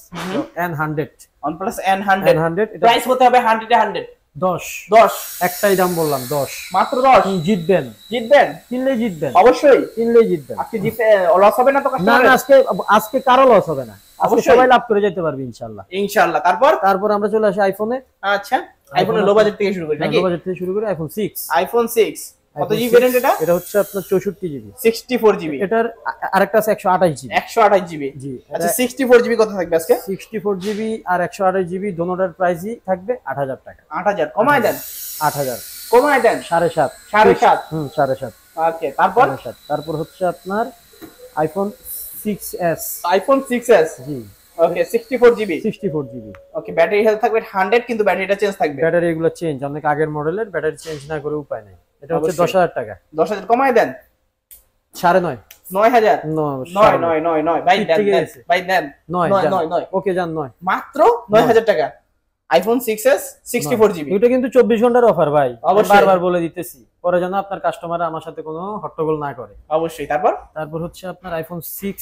Speaker 1: N100।
Speaker 2: OnePlus N100
Speaker 1: এটা
Speaker 2: প্রাইস হতে হবে 100 এ 100।
Speaker 1: 10 একটাই দাম বললাম, 10
Speaker 2: মাত্র 10।
Speaker 1: জিতবেন,
Speaker 2: জিতবেন,
Speaker 1: কিনলেই জিতবেন,
Speaker 2: অবশ্যই
Speaker 1: কিনলেই জিতবেন।
Speaker 2: আজকে জিতে লস হবে না তো
Speaker 1: না
Speaker 2: কাস্টমার?
Speaker 1: না, আজকে কারো লস হবে না, আজকে
Speaker 2: অবশ্যই।
Speaker 1: সবাই লাভ করে যেতে পারবে ইনশাআল্লাহ।
Speaker 2: ইনশাআল্লাহ। তারপর
Speaker 1: আমরা চলে আসি আইফোনে।
Speaker 2: আচ্ছা, আইফোনের লো বাজেট থেকে শুরু করি নাকি?
Speaker 1: লো বাজেট থেকে শুরু করে আইফোন 6।
Speaker 2: আইফোন 6 কত জিবি ভেরিয়েন্ট এটা?
Speaker 1: এটা হচ্ছে আপনার 64 জিবি।
Speaker 2: 64 জিবি।
Speaker 1: এটার আরেকটা আছে 128 জিবি।
Speaker 2: 128 জিবি।
Speaker 1: জি,
Speaker 2: আচ্ছা, 64 জিবি কত থাকবে আজকে?
Speaker 1: 64 জিবি আর 128 জিবি দোনোটার প্রাইসই থাকবে 8,000 টাকা।
Speaker 2: 8,000 কমায় দেন।
Speaker 1: 8,000
Speaker 2: কমায় দেন।
Speaker 1: 7.5।
Speaker 2: 7.5।
Speaker 1: 7.5।
Speaker 2: ওকে, তারপর
Speaker 1: 7.5। তারপর হচ্ছে আপনার আইফোন 6s।
Speaker 2: IPhone 6s।
Speaker 1: জি,
Speaker 2: ওকে, 64 জিবি।
Speaker 1: 64 জিবি।
Speaker 2: ওকে, ব্যাটারি হেলথ থাকবে 100, কিন্তু ব্যাটারিটা চেঞ্জ থাকবে।
Speaker 1: ব্যাটারি এগুলো চেঞ্জ, আপনাকে আগের মডেলের ব্যাটারি চেঞ্জ না করে উপায় নাই। এটা হচ্ছে
Speaker 2: অবশ্যই।
Speaker 1: 10,000 টাকা।
Speaker 2: 10,000 কমায় দেন।
Speaker 1: 9.5।
Speaker 2: 9,000। 9 ভাই দেন,
Speaker 1: ঠিক
Speaker 2: দেন
Speaker 1: আছে।
Speaker 2: ভাই দেন। 9
Speaker 1: ওকে জান 9
Speaker 2: মাত্র 9,000 টাকা আইফোন 6s 64 জিবি।
Speaker 1: এটা কিন্তু 24 ঘন্টার অফার ভাই,
Speaker 2: অবশ্যই।
Speaker 1: বারবার বলে দিতেছি, পরে যেন আপনার কাস্টমার আমার সাথে কোনো হট্টগোল না করে।
Speaker 2: অবশ্যই।
Speaker 1: তারপর হচ্ছে আপনার iPhone 6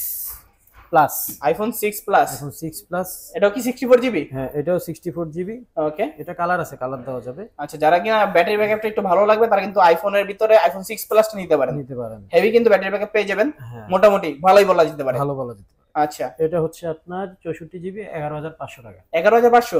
Speaker 1: plus.
Speaker 2: IPhone 6 plus.
Speaker 1: IPhone 6 plus,
Speaker 2: এটাও কি 64 জিবি?
Speaker 1: হ্যাঁ এটাও 64 জিবি।
Speaker 2: ওকে,
Speaker 1: এটা কালার আছে, কালার দেওয়া যাবে।
Speaker 2: আচ্ছা, যারা কিনা ব্যাটারি ব্যাকআপটা একটু ভালো লাগবে তারা কিন্তু আইফোনের ভিতরে আইফোন 6 প্লাসটা নিতে পারেন। হেভি কিন্তু ব্যাটারি ব্যাকআপ পেয়ে যাবেন,
Speaker 1: হ্যাঁ
Speaker 2: মোটামুটি ভালোই বলা যেতে পারে।
Speaker 1: ভালো বলা যেতে পারে।
Speaker 2: আচ্ছা,
Speaker 1: এটা হচ্ছে আপনার 64 জিবি 11,500 টাকা।
Speaker 2: 11,500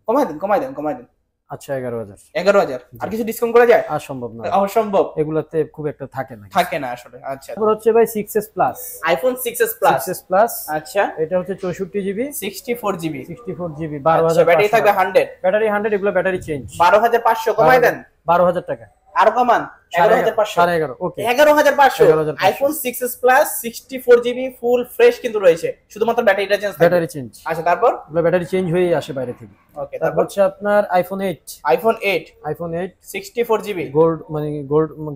Speaker 2: কমাই দেন।
Speaker 1: আচ্ছা 11,000।
Speaker 2: 11,000 আর কিছু ডিসকাউন্ট করা যায়?
Speaker 1: আর সম্ভব না,
Speaker 2: অসম্ভব,
Speaker 1: এগুলাতে খুব একটা থাকে না
Speaker 2: আসলে। আচ্ছা,
Speaker 1: তারপর হচ্ছে ভাই 6s plus.
Speaker 2: IPhone 6s plus.
Speaker 1: 6s plus,
Speaker 2: আচ্ছা,
Speaker 1: এটা হচ্ছে 64 জিবি
Speaker 2: 64 জিবি।
Speaker 1: 64 জিবি
Speaker 2: আচ্ছা,
Speaker 1: 12,500
Speaker 2: ব্যাটারি থাকবে 100।
Speaker 1: ব্যাটারি 100, এগুলো ব্যাটারি চেঞ্জ।
Speaker 2: 12,500 কমাই দেন।
Speaker 1: 12,000 টাকা।
Speaker 2: আর কমান 11,500।
Speaker 1: 11,500 ওকে।
Speaker 2: 11,500
Speaker 1: 11,500
Speaker 2: iPhone 6s plus 64 GB full fresh কিন্তু রয়েছে, শুধুমাত্র ব্যাটারিটা চেঞ্জ থাকবে।
Speaker 1: Battery change.
Speaker 2: আচ্ছা, তারপর
Speaker 1: এগুলো ব্যাটারি চেঞ্জ হয়েই আসে বাইরে থেকে।
Speaker 2: ওকে,
Speaker 1: তারপর হচ্ছে আপনার আইফোন 8।
Speaker 2: আইফোন 8 64 জিবি
Speaker 1: গোল্ড, মানে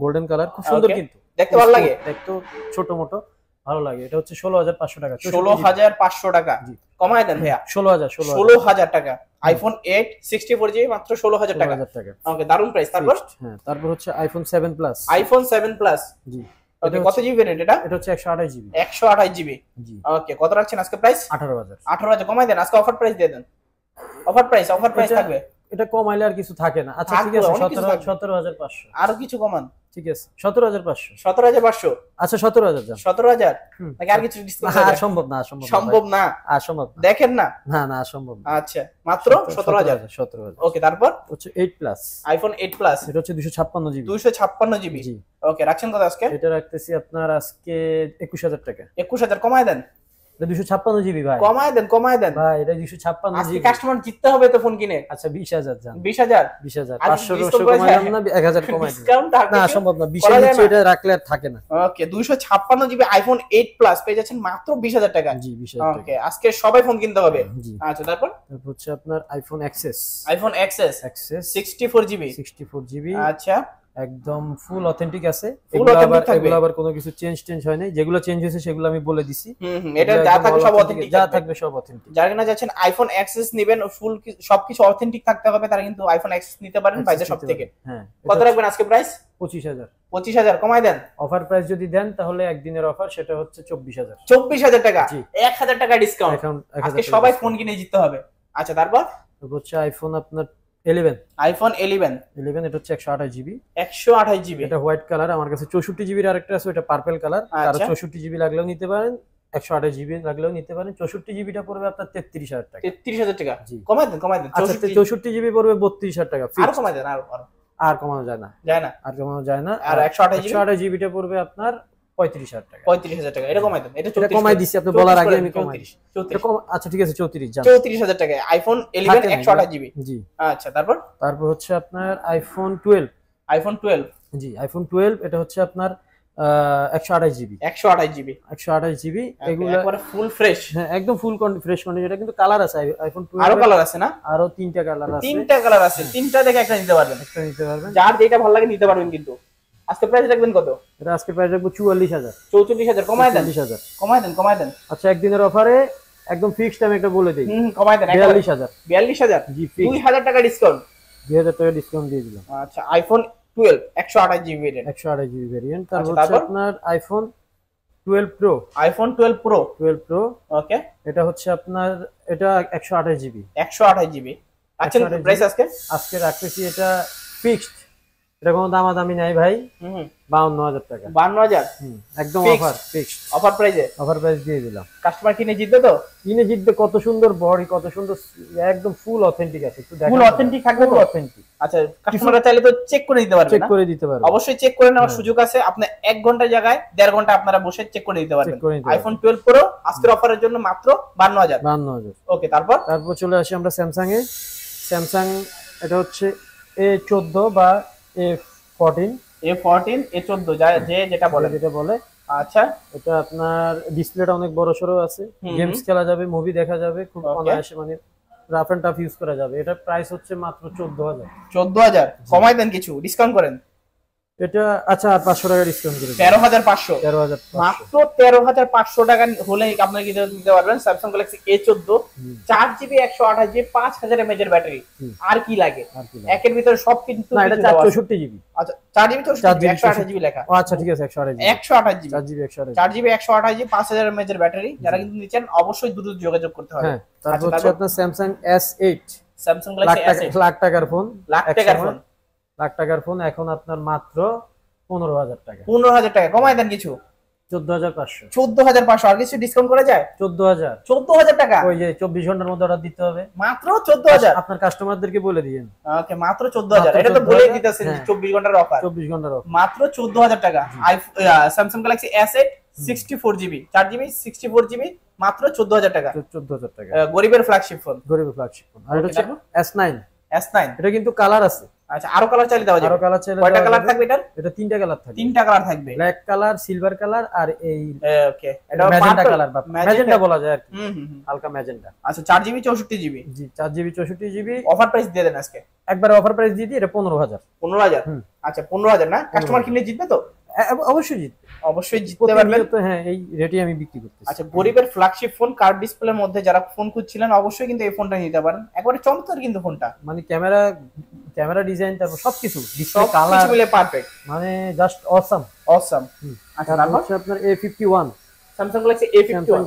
Speaker 1: গোল্ডেন কালার, খুব সুন্দর
Speaker 2: Okay.
Speaker 1: কিন্তু
Speaker 2: দেখতে ভালো লাগে,
Speaker 1: দেখতে ছোট মোটো ভালো লাগে। এটা হচ্ছে 16,500 টাকা।
Speaker 2: 16,500 টাকা।
Speaker 1: জি।
Speaker 2: কমায় দেন ভাইয়া।
Speaker 1: 16,000
Speaker 2: টাকা। আইফোন 8 64 জিবি মাত্র 16,000 টাকা। ওকে, দারুন প্রাইস। তারপর
Speaker 1: হ্যাঁ, তারপর হচ্ছে আইফোন 7 প্লাস।
Speaker 2: IPhone 7 plus.
Speaker 1: জি,
Speaker 2: ওকে, কত জিবি ভেরিয়েন্ট এটা?
Speaker 1: এটা হচ্ছে 128 জিবি।
Speaker 2: 128 জিবি।
Speaker 1: জি।
Speaker 2: ওকে, কত রাখছেন আজকে প্রাইস?
Speaker 1: 18,000।
Speaker 2: 18,000 কমায় দেন, আজকে অফার প্রাইস দিয়ে দেন। অফার প্রাইস থাকবে
Speaker 1: এটা কমাইলে আর কিছু থাকে না। আচ্ছা ঠিক আছে 17,500
Speaker 2: আরো কিছু কমান।
Speaker 1: ঠিক আছে 17,500
Speaker 2: 17,500
Speaker 1: আচ্ছা 17,000 যান
Speaker 2: 17,000 নাকি আর কিছু ডিসকাউন্ট
Speaker 1: আর সম্ভব না
Speaker 2: সম্ভব না
Speaker 1: আর সম্ভব
Speaker 2: দেখেন না
Speaker 1: না সম্ভব না।
Speaker 2: আচ্ছা মাত্র 17,000 ওকে তারপর
Speaker 1: হচ্ছে 8 প্লাস
Speaker 2: আইফোন 8 প্লাস
Speaker 1: এটা হচ্ছে 256 জিবি
Speaker 2: 256 জিবি
Speaker 1: জি
Speaker 2: ওকে রাখছেন কত আজকে
Speaker 1: এটা রাখতেছি আপনার আজকে 21,000 টাকা
Speaker 2: 21,000 কমায় দেন
Speaker 1: এটা 256 জিবি ভাই
Speaker 2: কমায় দেন
Speaker 1: ভাই এটা 256 জিবি
Speaker 2: কাস্টমার জিততে হবে তো ফোন কিনে
Speaker 1: আচ্ছা 20,000 জান
Speaker 2: 20,000
Speaker 1: 500 কমাইলাম না 1000 কমাই ডিসকাউন্ট না সম্ভব না 20 এর নিচে এটা রাখলে আর থাকে না
Speaker 2: ওকে 256 জিবি আইফোন 8 প্লাস পেয়ে যাচ্ছেন মাত্র 20,000 টাকা
Speaker 1: জি 20,000 টাকা
Speaker 2: ওকে আজকে সবাই ফোন কিনতে হবে আচ্ছা তারপর
Speaker 1: হচ্ছে আপনার আইফোন এক্সএস
Speaker 2: 64 জিবি
Speaker 1: আচ্ছা একদম ফুল অথেন্টিক আছে এগুলো আবার কোনো কিছু চেঞ্জ হয় নাই যেগুলো চেঞ্জ হয়েছে সেগুলো আমি বলে দিছি
Speaker 2: এটা যা থাকবে সব অথেন্টিক
Speaker 1: যা থাকবে সব অথেন্টিক
Speaker 2: যারা কিনা যাচ্ছেন আইফোন এক্সএস নেবেন ফুল সবকিছু অথেন্টিক থাকতে হবে তারা কিন্তু আইফোন এক্সএস নিতে পারেন বাইরে সব থেকে
Speaker 1: হ্যাঁ
Speaker 2: কত রাখবেন আজকে প্রাইস 25,000 কমায় দেন
Speaker 1: অফার প্রাইস যদি দেন তাহলে একদিনের অফার সেটা হচ্ছে
Speaker 2: 24,000 টাকা 1,000 টাকা ডিসকাউন্ট আজকে সবাই ফোন কিনে জিততে হবে আচ্ছা তারপর
Speaker 1: হচ্ছে আইফোন আপনার 11
Speaker 2: আইফোন 11
Speaker 1: এটা হচ্ছে 128 জিবি
Speaker 2: 128 জিবি
Speaker 1: এটা হোয়াইট কালার আমার কাছে 64 জিবির আরেকটা আছে ওটা পার্পল কালার আর 64 জিবি লাগলেও নিতে পারেন 128 জিবি লাগলেও নিতে পারেন 64 জিবিটা পড়বে আপনার 33,000 টাকা
Speaker 2: 33,000 টাকা কমায় দেন
Speaker 1: আচ্ছা 64 জিবি পড়বে 32,000 টাকা
Speaker 2: আর কমায় দেন
Speaker 1: আর কমানো যায় না আর 128 জিবিটা পড়বে আপনার 35,000 টাকা
Speaker 2: 35,000 টাকা এটা কমাই দেন এটা
Speaker 1: কমাই দিছি আপনি বলার আগে আমি কমাই আচ্ছা ঠিক আছে 34 জান
Speaker 2: 34,000 টাকা আইফোন 11 128 জিবি
Speaker 1: জি
Speaker 2: আচ্ছা তারপর
Speaker 1: হচ্ছে আপনার আইফোন 12 জি আইফোন 12 এটা হচ্ছে আপনার 128 জিবি এগুলো
Speaker 2: একবারে ফুল ফ্রেশ
Speaker 1: হ্যাঁ একদম ফুল ফ্রেশ কন্ডিশন এটা কিন্তু কালার আছে আইফোন 12
Speaker 2: আরো কালার আছে না
Speaker 1: আরো তিনটা কালার আছে
Speaker 2: তিনটা দেখে একটা নিতে পারবেন যার যেটা ভালো লাগে নিতে পারবেন কিন্তু আজকে প্রাইস রাখবেন কত
Speaker 1: এটা আজকে প্রাইস রাখবো 44,000
Speaker 2: কমায় দেন
Speaker 1: আচ্ছা একদিনের অফারে একদম ফিক্সড আমি একটা বলে দেই
Speaker 2: কমায় দেন 42,000
Speaker 1: জি
Speaker 2: 2,000 টাকা ডিসকাউন্ট
Speaker 1: 2,000 টাকা ডিসকাউন্ট দিয়ে দিলাম
Speaker 2: আচ্ছা আইফোন 12 128 জিবি
Speaker 1: ভেরিয়েন্ট তারপর হচ্ছে আপনার আইফোন 12 প্রো
Speaker 2: ওকে
Speaker 1: এটা হচ্ছে আপনার এটা 128 জিবি
Speaker 2: আচ্ছা প্রাইস
Speaker 1: আজকে রাখতেছি এটা ফিক্সড এটা কোনো দামাদামি নাই ভাই 52,000 টাকা
Speaker 2: 52,000
Speaker 1: একদম অফার ফিক্সড
Speaker 2: অফার প্রাইস
Speaker 1: দিয়ে দিলাম
Speaker 2: কাস্টমার কিনে জিতবে
Speaker 1: কত সুন্দর বডি কত সুন্দর একদম ফুল অথেন্টিক আছে একটু দেখেন
Speaker 2: ফুল অথেন্টিক থাকবে তো অথেন্টিক আচ্ছা কাস্টমাররা চাইলে তো চেক করে দিতে পারবে অবশ্যই চেক করে নেওয়ার সুযোগ আছে আপনি 1 ঘন্টার জায়গায় 1.5 ঘন্টা আপনারা বসে চেক করে দিতে পারবেন আইফোন 12 প্রো আজকের অফারের জন্য মাত্র 52,000 ওকে তারপর
Speaker 1: চলে আসি আমরা স্যামসাং এটা হচ্ছে A14 বা A14
Speaker 2: A14 যেটা বলে আচ্ছা
Speaker 1: এটা আপনার ডিসপ্লেটা অনেক বড় সরো আছে গেমস খেলা যাবে মুভি দেখা যাবে খুব অনায়াসে মানে রাফ এন্ড টাফ ইউজ করা যাবে এটা প্রাইস হচ্ছে মাত্র
Speaker 2: 14,000 কমাই দেন কিছু ডিসকাউন্ট করেন
Speaker 1: এটা আচ্ছা 500 টাকা ডিসকাউন্ট করে
Speaker 2: 13,500 মাত্র 13,500 টাকা হলে আপনারা কি নিতে পারবেন Samsung Galaxy A14 4GB 128GB 5000 mAh এর ব্যাটারি আর কি লাগে একের ভিতরে সব কিন্তু
Speaker 1: না এটা 64GB
Speaker 2: আচ্ছা 4GB তো 128GB লেখা
Speaker 1: আচ্ছা ঠিক আছে
Speaker 2: 128GB 4GB 128GB 5000 mAh এর ব্যাটারি যারা কিন্তু নিচ্ছেন অবশ্যই দ্রুত যোগাযোগ করতে হবে
Speaker 1: হ্যাঁ তারপর হচ্ছে আপনার Samsung S8
Speaker 2: Samsung Galaxy S8
Speaker 1: lakh টাকার ফোন
Speaker 2: লাখ টাকার ফোন
Speaker 1: এখন আপনার মাত্র
Speaker 2: 15,000 টাকা কমায় দেন কিছু
Speaker 1: 14,500
Speaker 2: আর কিছু ডিসকাউন্ট করা যায় 14,000 টাকা
Speaker 1: ওই যে 24 ঘন্টার মধ্যে অর্ডার দিতে হবে
Speaker 2: মাত্র 14,000
Speaker 1: আপনার কাস্টমারদেরকে বলে দিয়েন
Speaker 2: ওকে মাত্র 14,000 এটা তো বলেই দিতেছেন 24 ঘন্টার অফার মাত্র 14,000 টাকা Samsung Galaxy S8 64GB 4GB 64GB মাত্র 14,000 টাকা গরিবের ফ্ল্যাগশিপ ফোন
Speaker 1: আর এটা হচ্ছে S9
Speaker 2: এটা
Speaker 1: কিন্তু কালার আছে
Speaker 2: আচ্ছা আরো কালার চাইলে দেওয়া যাবে কয়টা কালার থাকবে এটা
Speaker 1: তিনটা কালার থাকবে
Speaker 2: ব্ল্যাক
Speaker 1: কালার সিলভার কালার আর এই
Speaker 2: ওকে এটা
Speaker 1: ম্যাজেন্টা কালার বা ম্যাজেন্টা বলা যায় আর কি হালকা ম্যাজেন্টা
Speaker 2: আচ্ছা 4GB 64GB
Speaker 1: জি 4GB 64GB
Speaker 2: অফার প্রাইস দিয়ে দেন আজকে
Speaker 1: একবার অফার প্রাইস দিয়ে দিই এটা 15,000 আচ্ছা
Speaker 2: 15,000 না কাস্টমার কিনলে জিতবে তো অবশ্যই জিততে পারবেন
Speaker 1: তো হ্যাঁ এই রেটে আমি বিক্রি করতেছি
Speaker 2: আচ্ছা গরিবের ফ্ল্যাগশিপ ফোন কার্ড ডিসপ্লের মধ্যে যারা ফোন খুঁজছিলেন অবশ্যই কিন্তু এই ফোনটা নিতে পারেন একবারে চমৎকার কিন্তু ফোনটা
Speaker 1: মানে ক্যামেরা ডিজাইন তারপর সবকিছু ডিসপ্লে কালার
Speaker 2: সব মিলে পারফেক্ট
Speaker 1: মানে জাস্ট অসাম আচ্ছা তারপর হচ্ছে আপনার A51
Speaker 2: Samsung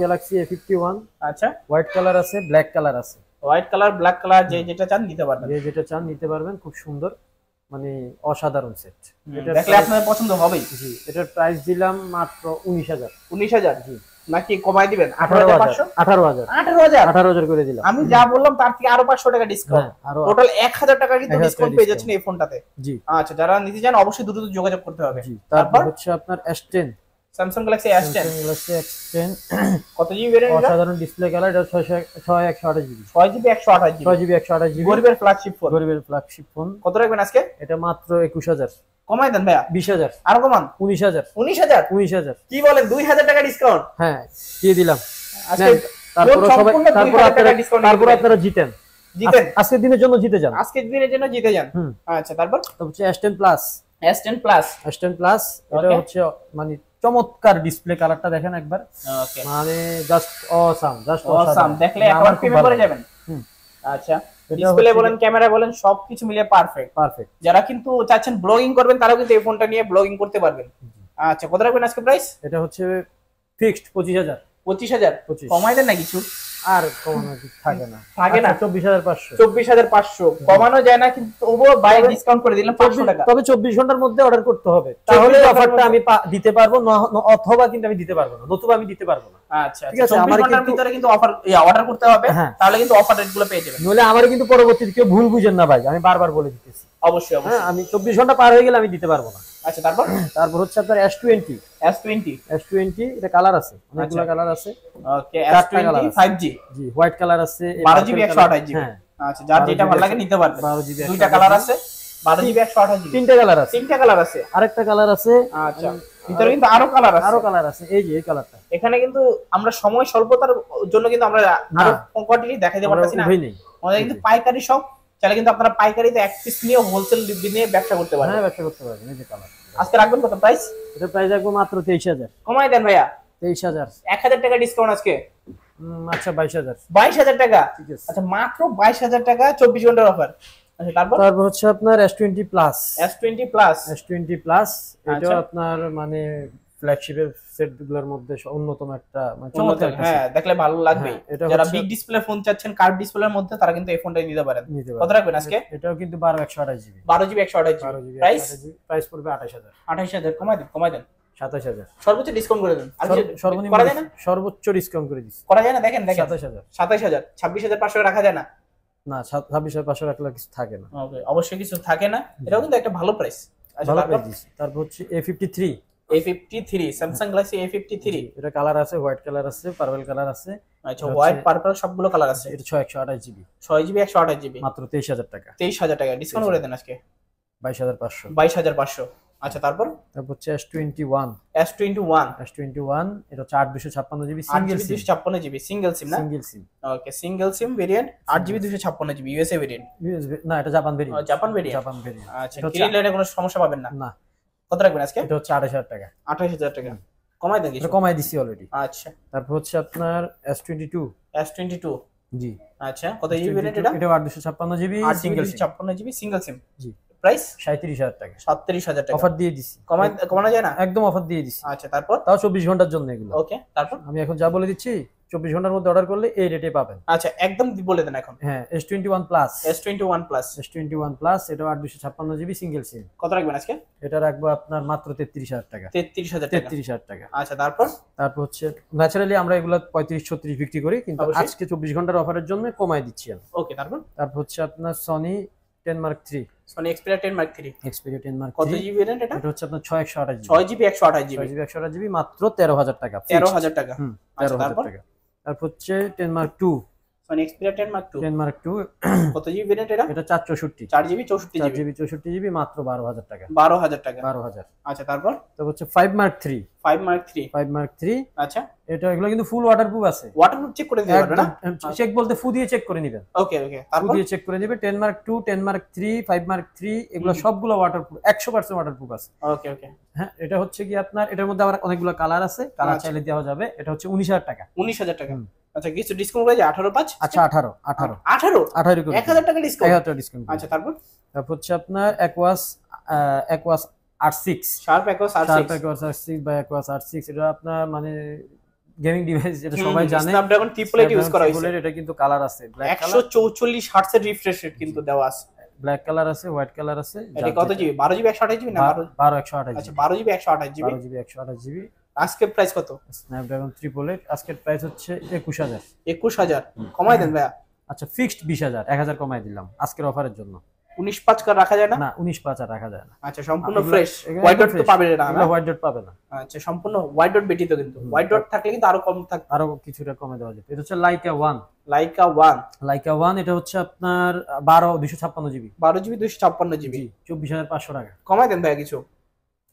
Speaker 2: Galaxy A51
Speaker 1: আচ্ছা
Speaker 2: হোয়াইট
Speaker 1: কালার আছে ব্ল্যাক কালার আছে
Speaker 2: হোয়াইট কালার, ব্ল্যাক কালার, যেটা চান নিতে পারবেন।
Speaker 1: যেটা চান নিতে পারবেন, খুব সুন্দর মানে অসাধারণ সেট।
Speaker 2: এটা দেখলে আপনাদের পছন্দ হবেই।
Speaker 1: জি, এটার প্রাইস দিলাম মাত্র 19000।
Speaker 2: 19000?
Speaker 1: জি।
Speaker 2: নাকি কমাই দিবেন? 18500?
Speaker 1: 18000
Speaker 2: 18000
Speaker 1: করে দিলাম।
Speaker 2: আমি যা বললাম তার থেকে আরো 500 টাকা ডিসকাউন্ট, টোটাল 1000 টাকা কিন্তু ডিসকাউন্ট পেয়ে যাচ্ছেন এই ফোনটাতে।
Speaker 1: জি।
Speaker 2: আচ্ছা, যারা নিতে চান অবশ্যই দ্রুত যোগাযোগ করতে হবে।
Speaker 1: জি। তারপর হচ্ছে আপনার S10,
Speaker 2: Samsung Galaxy S10।
Speaker 1: Galaxy S10
Speaker 2: কত জিবি ভেরিয়েন্ট?
Speaker 1: অসাধারণ ডিসপ্লে কালার, এটা 6128 GB.
Speaker 2: 6GB 128 GB.
Speaker 1: 6GB 128 GB,
Speaker 2: গরিবের ফ্ল্যাগশিপ ফোন।
Speaker 1: গরিবের ফ্ল্যাগশিপ ফোন।
Speaker 2: কত রাখবেন আজকে?
Speaker 1: এটা মাত্র 21000।
Speaker 2: কমাই দেন ভাইয়া।
Speaker 1: 20000।
Speaker 2: আরো কমান।
Speaker 1: 19000।
Speaker 2: 19000 কি বলেন? 2000 টাকা ডিসকাউন্ট।
Speaker 1: হ্যাঁ, দিয়ে দিলাম
Speaker 2: আজকে।
Speaker 1: তারপর সবাই, তারপর আপনারা জিতেন। আজকের দিনের জন্য জিতে যান।
Speaker 2: আজকের দিনের জন্য জিতে যান। আচ্ছা, তারপর
Speaker 1: হচ্ছে S10 plus.
Speaker 2: S10 plus.
Speaker 1: S10 plus এটা হচ্ছে মানে চমৎকার ডিসপ্লে কালারটা দেখেন একবার।
Speaker 2: ওকে,
Speaker 1: মানে জাস্ট অসাম, জাস্ট
Speaker 2: অসাম। দেখলে একবার প্রেমে পড়ে যাবেন। আচ্ছা, ডিসপ্লে বলেন, ক্যামেরা বলেন, সবকিছু মিলিয়ে পারফেক্ট। যারা কিন্তু চাচ্ছেন ব্লগিং করবেন তারাও কিন্তু এই ফোনটা নিয়ে ব্লগিং করতে পারবেন। আচ্ছা, কত রাখবেন আজকে প্রাইস?
Speaker 1: এটা হচ্ছে ফিক্সড 25000।
Speaker 2: 25000 কমাই দেন না কিছু?
Speaker 1: আর কমানো থাকে না,
Speaker 2: 24500। 24500 কমানো যায় না, কিন্তু তবুও বাই ডিসকাউন্ট করে দিলাম 500 টাকা।
Speaker 1: তবে 24 ঘন্টার মধ্যে অর্ডার করতে হবে, তাহলে অফারটা আমি দিতে পারবো, অথবা কিন্তু আমি দিতে পারবো না, নতুবা আমি দিতে পারবো না।
Speaker 2: আচ্ছা, ঠিক আছে, আমার ভিতরে কিন্তু অফার অর্ডার করতে হবে, তাহলে কিন্তু অফার রেটগুলো পেয়ে যাবেন।
Speaker 1: নলে আমার কিন্তু পরবর্তীতে কেউ ভুল বুঝেন না ভাই, আমি বারবার বলে দিতেছি।
Speaker 2: অবশ্যই অবশ্যই,
Speaker 1: আমি 24 ঘন্টা পার হয়ে গেলে আমি দিতে পারবো না।
Speaker 2: আচ্ছা, তারপর
Speaker 1: হচ্ছে আপনার S20 এটা কালার আছে, অনেকগুলো কালার আছে।
Speaker 2: ওকে, S20 5G।
Speaker 1: জি, হোয়াইট কালার আছে,
Speaker 2: 12GB 128GB। আচ্ছা, যার যেটা ভালো লাগে নিতে পারবেন।
Speaker 1: 12GB
Speaker 2: দুইটা কালার আছে, 12GB 128GB।
Speaker 1: তিনটা কালার আছে।
Speaker 2: তিনটা কালার আছে,
Speaker 1: আরেকটা কালার আছে।
Speaker 2: আচ্ছা, ভিতরে কিন্তু আরো কালার আছে।
Speaker 1: এই যে এই কালারটা।
Speaker 2: এখানে কিন্তু আমরা সময় স্বল্পতার জন্য কিন্তু আমরা আরো কোয়ান্টিটি দেখাইতে পারতেছি না। আমাদের কিন্তু পাইকারি সব, চাইলে কিন্তু আপনারা পাইকারিতে এক পিস নিয়ে হোলসেল নিয়ে ব্যবসা করতে পারেন।
Speaker 1: হ্যাঁ, ব্যবসা করতে পারবেন। এই যে কালার।
Speaker 2: আজকে রাখবেন কত প্রাইস?
Speaker 1: এটা প্রাইস রাখবো মাত্র 23000।
Speaker 2: কমাই দেন ভাইয়া।
Speaker 1: 23000।
Speaker 2: 1000 টাকা ডিসকাউন্ট আজকে।
Speaker 1: আচ্ছা, 22000।
Speaker 2: 22000 টাকা। আচ্ছা, মাত্র 22000 টাকা 24 ঘন্টার অফার। আচ্ছা, তারপর
Speaker 1: হচ্ছে আপনার S20 প্লাস। S20 প্লাস এটা আপনার মানে ফ্ল্যাগশিপের সেটগুলোর মধ্যে অন্যতম একটা, মানে চমৎকার।
Speaker 2: হ্যাঁ, দেখলে ভালো লাগবে। যারা বিগ ডিসপ্লে ফোন চাচ্ছেন, কার্ভ ডিসপ্লের মধ্যে, তারা কিন্তু এই ফোনটাই নিতে পারেন। কত রাখবেন আজকে?
Speaker 1: এটাও কিন্তু 12128GB।
Speaker 2: 12GB 128GB।
Speaker 1: প্রাইস পড়বে 28000।
Speaker 2: 28000 কমাই দেন।
Speaker 1: 27000
Speaker 2: সর্বোচ্চ ডিসকাউন্ট করে দেন।
Speaker 1: সর্বনিম্ন
Speaker 2: করা যায় না?
Speaker 1: সর্বোচ্চ ডিসকাউন্ট করে দিচ্ছি।
Speaker 2: করা যায় না? দেখেন
Speaker 1: 27000।
Speaker 2: 27000 26500 রাখা যায় না?
Speaker 1: না, 26500 রাখলে কিছু থাকে না।
Speaker 2: ওকে, অবশ্যই কিছু থাকে না। এটাও কিন্তু একটা ভালো প্রাইস। আচ্ছা,
Speaker 1: তারপর হচ্ছে A53
Speaker 2: Samsung Galaxy A53।
Speaker 1: এটা কালার আছে, হোয়াইট কালার আছে, পার্পল কালার আছে।
Speaker 2: আচ্ছা, হোয়াইট পার্পল সবগুলো কালার আছে।
Speaker 1: এটা 628GB।
Speaker 2: 6GB 128GB,
Speaker 1: মাত্র 23000 টাকা।
Speaker 2: 23000 টাকা ডিসকাউন্ট করে দেন আজকে।
Speaker 1: 22500।
Speaker 2: 22500। আচ্ছা, তারপর
Speaker 1: হচ্ছে S21। এটা হচ্ছে 8256GB সিঙ্গেল সিম।
Speaker 2: 256GB সিঙ্গেল সিম না?
Speaker 1: Single sim.
Speaker 2: Okay, single sim variant 8GB 256GB USA variant.
Speaker 1: না, এটা জাপান ভেরিয়েন্ট।
Speaker 2: Japan variant. আচ্ছা, গ্রিন লাইনে কোনো সমস্যা পাবেন না?
Speaker 1: না।
Speaker 2: কত রাখবেন আজকে?
Speaker 1: এটা হচ্ছে 28000 টাকা।
Speaker 2: 28000 টাকা কমাই দেন কিছু?
Speaker 1: এটা কমাই দিছি অলরেডি।
Speaker 2: আচ্ছা,
Speaker 1: তারপর হচ্ছে আপনার
Speaker 2: S22।
Speaker 1: জি।
Speaker 2: আচ্ছা, কত জিবি ভেরিয়েন্ট এটা?
Speaker 1: এটা 8256GB সিঙ্গেল সিম।
Speaker 2: 256GB সিঙ্গেল সিম।
Speaker 1: জি।
Speaker 2: প্রাইস
Speaker 1: 37000 টাকা।
Speaker 2: 37000 টাকা
Speaker 1: অফার দিয়ে দিছি।
Speaker 2: কমানো যায় না?
Speaker 1: একদম অফার দিয়ে দিছি।
Speaker 2: আচ্ছা, তারপর?
Speaker 1: তাও 24 ঘন্টার জন্য এগুলো।
Speaker 2: ওকে, তারপর?
Speaker 1: আমি এখন যা বলে দিচ্ছি 24 ঘন্টার মধ্যে অর্ডার করলে এই রেটে পাবেন।
Speaker 2: আচ্ছা, একদম বলে দেন এখন।
Speaker 1: হ্যাঁ, S21 প্লাস।
Speaker 2: S21
Speaker 1: প্লাস এটা 8256GB সিঙ্গেল সিম।
Speaker 2: কত রাখবেন আজকে?
Speaker 1: এটা রাখবো আপনার মাত্র 33000 টাকা।
Speaker 2: 33000
Speaker 1: টাকা।
Speaker 2: আচ্ছা, তারপর
Speaker 1: হচ্ছে ন্যাচারালি আমরা এগুলো 35-36 বিক্রি করি, কিন্তু আজকে 24 ঘন্টার অফারের জন্য কমাই দিচ্ছি আমি।
Speaker 2: ওকে, তারপর
Speaker 1: হচ্ছে আপনার Sony Xperia 10 Mark III।
Speaker 2: কত জিবি ভেরিয়েন্ট এটা?
Speaker 1: এটা হচ্ছে আপনার 6128GB।
Speaker 2: 6GB 128GB
Speaker 1: মাত্র 13000 টাকা।
Speaker 2: 13000 টাকা।
Speaker 1: আচ্ছা, তারপর হচ্ছে 10 Mark II।
Speaker 2: Sony Xperia 10 Mark II কত জিবি ভেরিয়েন্ট এটা?
Speaker 1: এটা 464।
Speaker 2: 4GB 64GB
Speaker 1: মাত্র 12000 টাকা।
Speaker 2: 12000 টাকা।
Speaker 1: 12000।
Speaker 2: আচ্ছা, তারপর
Speaker 1: হচ্ছে 5 Mark III।
Speaker 2: আচ্ছা,
Speaker 1: এগুলো কিন্তু ফুল ওয়াটারপ্রুফ আছে।
Speaker 2: ওয়াটারপ্রুফ চেক করে দিতে পারবেন না?
Speaker 1: চেক বলতে ফু দিয়ে চেক করে নেবেন।
Speaker 2: ওকে, তারপর
Speaker 1: ফু দিয়ে চেক করে নেবে। 10 Mark II, 10 Mark III, 5 Mark III এগুলো সবগুলো ওয়াটারপ্রুফ, 100% ওয়াটারপ্রুফ আছে।
Speaker 2: ওকে।
Speaker 1: হ্যাঁ, এটা হচ্ছে কি আপনার, এটার মধ্যে আবার অনেকগুলো কালার আছে, কালার চাইলে দেওয়া যাবে। এটা হচ্ছে 19000 টাকা।
Speaker 2: 19000 টাকা। আচ্ছা, কিছু ডিসকাউন্ট করে যায় 18/5।
Speaker 1: আচ্ছা, 18 করে
Speaker 2: 1000 টাকা ডিসকাউন্ট।
Speaker 1: 1000 টাকা ডিসকাউন্ট।
Speaker 2: আচ্ছা, তারপর
Speaker 1: হচ্ছে আপনার Aquos R6।
Speaker 2: Sharp Aquos R6
Speaker 1: বা Aquos R6 এটা আপনার মানে গেমিং ডিভাইস, যেটা সবাই জানে।
Speaker 2: স্ন্যাপড্রাগন 888 ইউজ করা হয়েছে।
Speaker 1: এটা কিন্তু কালার আছে, ব্ল্যাক কালার
Speaker 2: 144 হার্টজ এর রিফ্রেশ রেট কিন্তু দেওয়া আছে।
Speaker 1: ব্ল্যাক কালার আছে, হোয়াইট কালার আছে।
Speaker 2: এটা কত জিবি? 12 জিবি 128 জিবি না
Speaker 1: 12 128?
Speaker 2: আচ্ছা 12 জিবি 128 জিবি।
Speaker 1: 12 GB 128 GB.
Speaker 2: আজকের প্রাইস কত?
Speaker 1: স্ন্যাপড্রাগন 888 আজকের প্রাইস হচ্ছে 21000।
Speaker 2: 21000 কমাই দেন ভাইয়া।
Speaker 1: আচ্ছা ফিক্সড 20000, 1000 কমাই দিলাম আজকের অফারের জন্য।
Speaker 2: 19.5 কার রাখা যায় না?
Speaker 1: না 19.5 আর রাখা যায় না।
Speaker 2: আচ্ছা সম্পূর্ণ ফ্রেশ, হোয়াইট ডট তো পাবে না?
Speaker 1: না হোয়াইট ডট পাবে না।
Speaker 2: আচ্ছা সম্পূন্ন হোয়াইট ডট ব্যতীত, কিন্তু হোয়াইট ডট থাকলে কিন্তু আরো কম থাকবে,
Speaker 1: আরো কিছুটা কমে দেওয়া যেত। এটা হচ্ছে লাইকা 1।
Speaker 2: লাইকা 1,
Speaker 1: লাইকা 1 এটা হচ্ছে আপনার 12 256 জিবি।
Speaker 2: 12 GB 256 GB.
Speaker 1: 24500 টাকা।
Speaker 2: কমাই দেন ভাইয়া কিছু।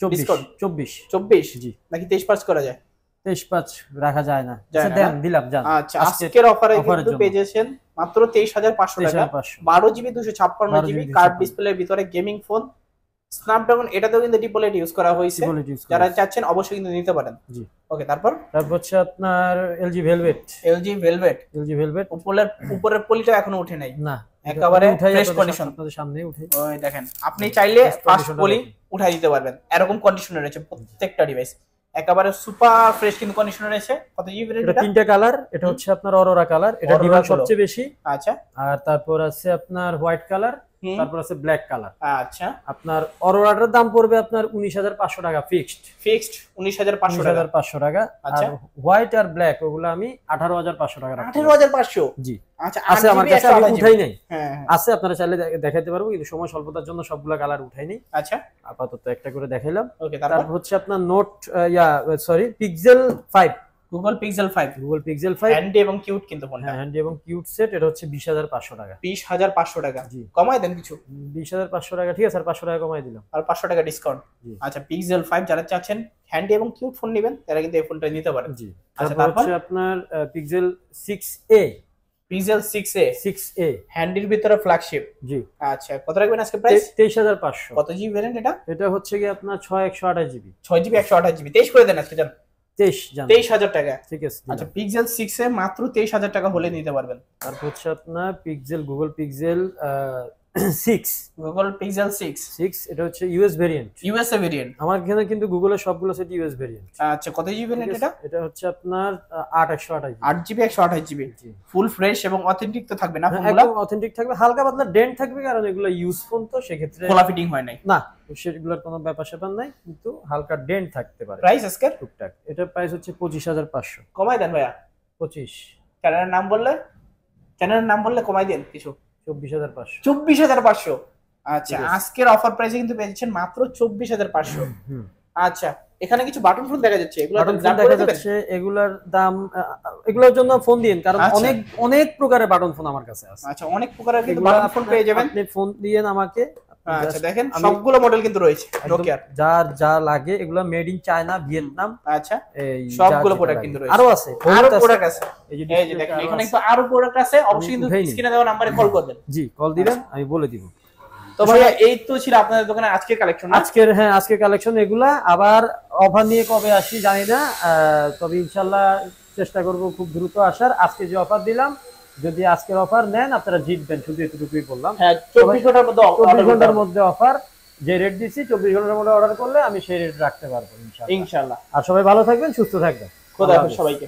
Speaker 1: 24
Speaker 2: জি নাকি 23.5 করা যায়?
Speaker 1: 23.5 রাখা যায় না। আচ্ছা দেন, দিলাম জান।
Speaker 2: আচ্ছা আজকের অফারে কিন্তু পেয়ে যাচ্ছেন মাত্র 23500 টাকা। 12 জিবি 256 জিবি কার্ভ ডিসপ্লের ভিতরে গেমিং ফোন স্ন্যাপড্রাগন। এটাতেও কিন্তু 888 ইউজ করা হয়েছে। যারা চাচ্ছেন অবশ্যই কিন্তু নিতে পারেন। জি ওকে। তারপর
Speaker 1: হচ্ছে আপনার LG ভেলভেট।
Speaker 2: উপরের পলিটা এখনো উঠে নাই
Speaker 1: না,
Speaker 2: একেবারে ফ্রেশ কন্ডিশন।
Speaker 1: আপনাদের সামনে উঠে
Speaker 2: ওই দেখেন, আপনি চাইলে ফার্স্ট পলি উঠাই দিতে পারবেন। এরকম কন্ডিশনে রয়েছে প্রত্যেকটা ডিভাইস, একেবারে সুপার ফ্রেশ কিন্তু কন্ডিশনে রয়েছে। কত জিবি রেট? এটা
Speaker 1: তিনটা কালার। এটা হচ্ছে আপনার অরোরা কালার, এটা ডিমান্ড সবচেয়ে বেশি।
Speaker 2: আচ্ছা।
Speaker 1: আর তারপর আছে আপনার হোয়াইট কালার, তারপর আছে ব্ল্যাক কালার।
Speaker 2: আচ্ছা।
Speaker 1: আপনার অরোরাটার দাম পড়বে আপনার 19500 টাকা ফিক্সড
Speaker 2: 19500
Speaker 1: টাকা। আর হোয়াইট আর ব্ল্যাক ওগুলো আমি 18500 টাকা রাখছি।
Speaker 2: 18500?
Speaker 1: জি
Speaker 2: আচ্ছা
Speaker 1: আছে আমার কাছে, আমি উঠাই নাই। আছে, আপনারা চাইলে দেখাইতে পারবো, কিন্তু সময় স্বল্পতার জন্য সবগুলা কালার উঠাই নাই।
Speaker 2: আচ্ছা
Speaker 1: আপাতত একটা করে দেখাইলাম।
Speaker 2: ওকে।
Speaker 1: তারপর হচ্ছে আপনার note pixel 5,
Speaker 2: Google pixel 5। Handy এবং কিউট কিন্তু ফোনটা।
Speaker 1: হ্যান্ডি এবং কিউট সেট। এটা হচ্ছে 20500 টাকা।
Speaker 2: 20500 টাকা।
Speaker 1: জি
Speaker 2: কমাই দেন কিছু।
Speaker 1: 20500 টাকা ঠিক আছে, আর 500 টাকা কমাই দিলাম।
Speaker 2: আর 500 টাকা ডিসকাউন্ট। আচ্ছা পিক্সেল 5 যারা চাচ্ছেন হ্যান্ডি এবং কিউট ফোন নেবেন, তারা কিন্তু এই ফোনটা নিতে পারেন।
Speaker 1: জি। তারপর হচ্ছে আপনার পিক্সেল 6a।
Speaker 2: পিক্সেল 6a হ্যান্ডির ভিতরে ফ্ল্যাগশিপ। জি। আচ্ছা কত রাখবেন আজকে প্রাইস?
Speaker 1: 23500।
Speaker 2: কত জিবি ভেরিয়েন্ট এটা?
Speaker 1: এটা হচ্ছে কি আপনার 6128 জিবি।
Speaker 2: 6 GB 128 GB. 23 করে দেন আজকে জান। 23000 টাকা।
Speaker 1: ঠিক আছে।
Speaker 2: আচ্ছা পিক্সেল 6 এ মাত্র 23000 টাকা হলে নিতে পারবেন।
Speaker 1: তারপর হচ্ছে আপনার গুগল পিক্সেল 6।
Speaker 2: গুগল পিক্সেল 6
Speaker 1: এটা হচ্ছে ইউএস ভেরিয়েন্ট।
Speaker 2: USA variant.
Speaker 1: আমার এখানে কিন্তু গুগলের সবগুলো সেট ইউএস ভেরিয়েন্ট।
Speaker 2: আচ্ছা কত জিবি ভেরিয়েন্ট এটা?
Speaker 1: এটা হচ্ছে আপনার 8
Speaker 2: জিবি 128 জিবি। ফুল ফ্রেশ এবং অথেন্টিক তো থাকবে না ফোনগুলো?
Speaker 1: একদম অথেন্টিক থাকবে, হালকা পাতলা ডেন্ট থাকবে, কারণ এগুলো ইউজ ফোন তো সেক্ষেত্রে
Speaker 2: খোলা ফিটিং হয় নাই। না
Speaker 1: সেগুলোর কোনো ব্যাপার স্যাপার নাই, কিন্তু হালকা ডেন্ট থাকতে পারে।
Speaker 2: প্রাইস আজকে
Speaker 1: টুকটাক। এটার প্রাইস হচ্ছে 25500।
Speaker 2: কমাই দেন ভাইয়া।
Speaker 1: 25।
Speaker 2: চ্যানেলের নাম বললে কমাই দেন কিছু।
Speaker 1: 24500।
Speaker 2: 24500। আচ্ছা আজকের অফার প্রাইসে কিন্তু পেয়েছেন মাত্র 24500। আচ্ছা এখানে কিছু বাটন ফোন দেখা যাচ্ছে, এগুলোর দাম দেখা যাচ্ছে।
Speaker 1: এগুলোর দাম, এগুলোর জন্য ফোন দিন, কারণ অনেক প্রকারের বাটন ফোন আমার কাছে আছে।
Speaker 2: আচ্ছা অনেক প্রকারের কিন্তু বাটন ফোন পেয়ে যাবেন।
Speaker 1: আপনি ফোন দিয়েন আমাকে।
Speaker 2: আচ্ছা দেখেন সবগুলো মডেল কিন্তু রয়েছে নোকিয়ার।
Speaker 1: যা লাগে এগুলো মেড ইন চায়না, ভিয়েতনাম।
Speaker 2: আচ্ছা সবগুলো প্রোডাক্ট কিন্তু রয়েছে।
Speaker 1: আরো আছে,
Speaker 2: প্রোডাক্ট আছে। এই যে দেখেন এখানে কিন্তু আরো প্রোডাক্ট আছে। অবশ্যই কিন্তু স্ক্রিনে দেওয়া নম্বরে কল করবেন।
Speaker 1: জি কল দিবেন, আমি বলে দিব।
Speaker 2: তো ভাইয়া এই তো ছিল আপনাদের দোকানে আজকের কালেকশন।
Speaker 1: আজকের কালেকশন এগুলা। আবার অফার নিয়ে কবে আসি জানি না, তবে ইনশাআল্লাহ চেষ্টা করব খুব দ্রুত আসার। আজকে যে অফার দিলাম, যদি আজকের অফার নেন আপনারা জিতবেন, শুধু এতটুকুই বললাম। 24 ঘন্টার মধ্যে অফার। যে রেট দিছি 24 ঘন্টার মধ্যে অর্ডার করলে আমি সেই রেট রাখতে পারবো ইনশাআল্লাহ। আর সবাই ভালো থাকবেন, সুস্থ থাকবেন।
Speaker 2: খোদা হাফেজ সবাইকে।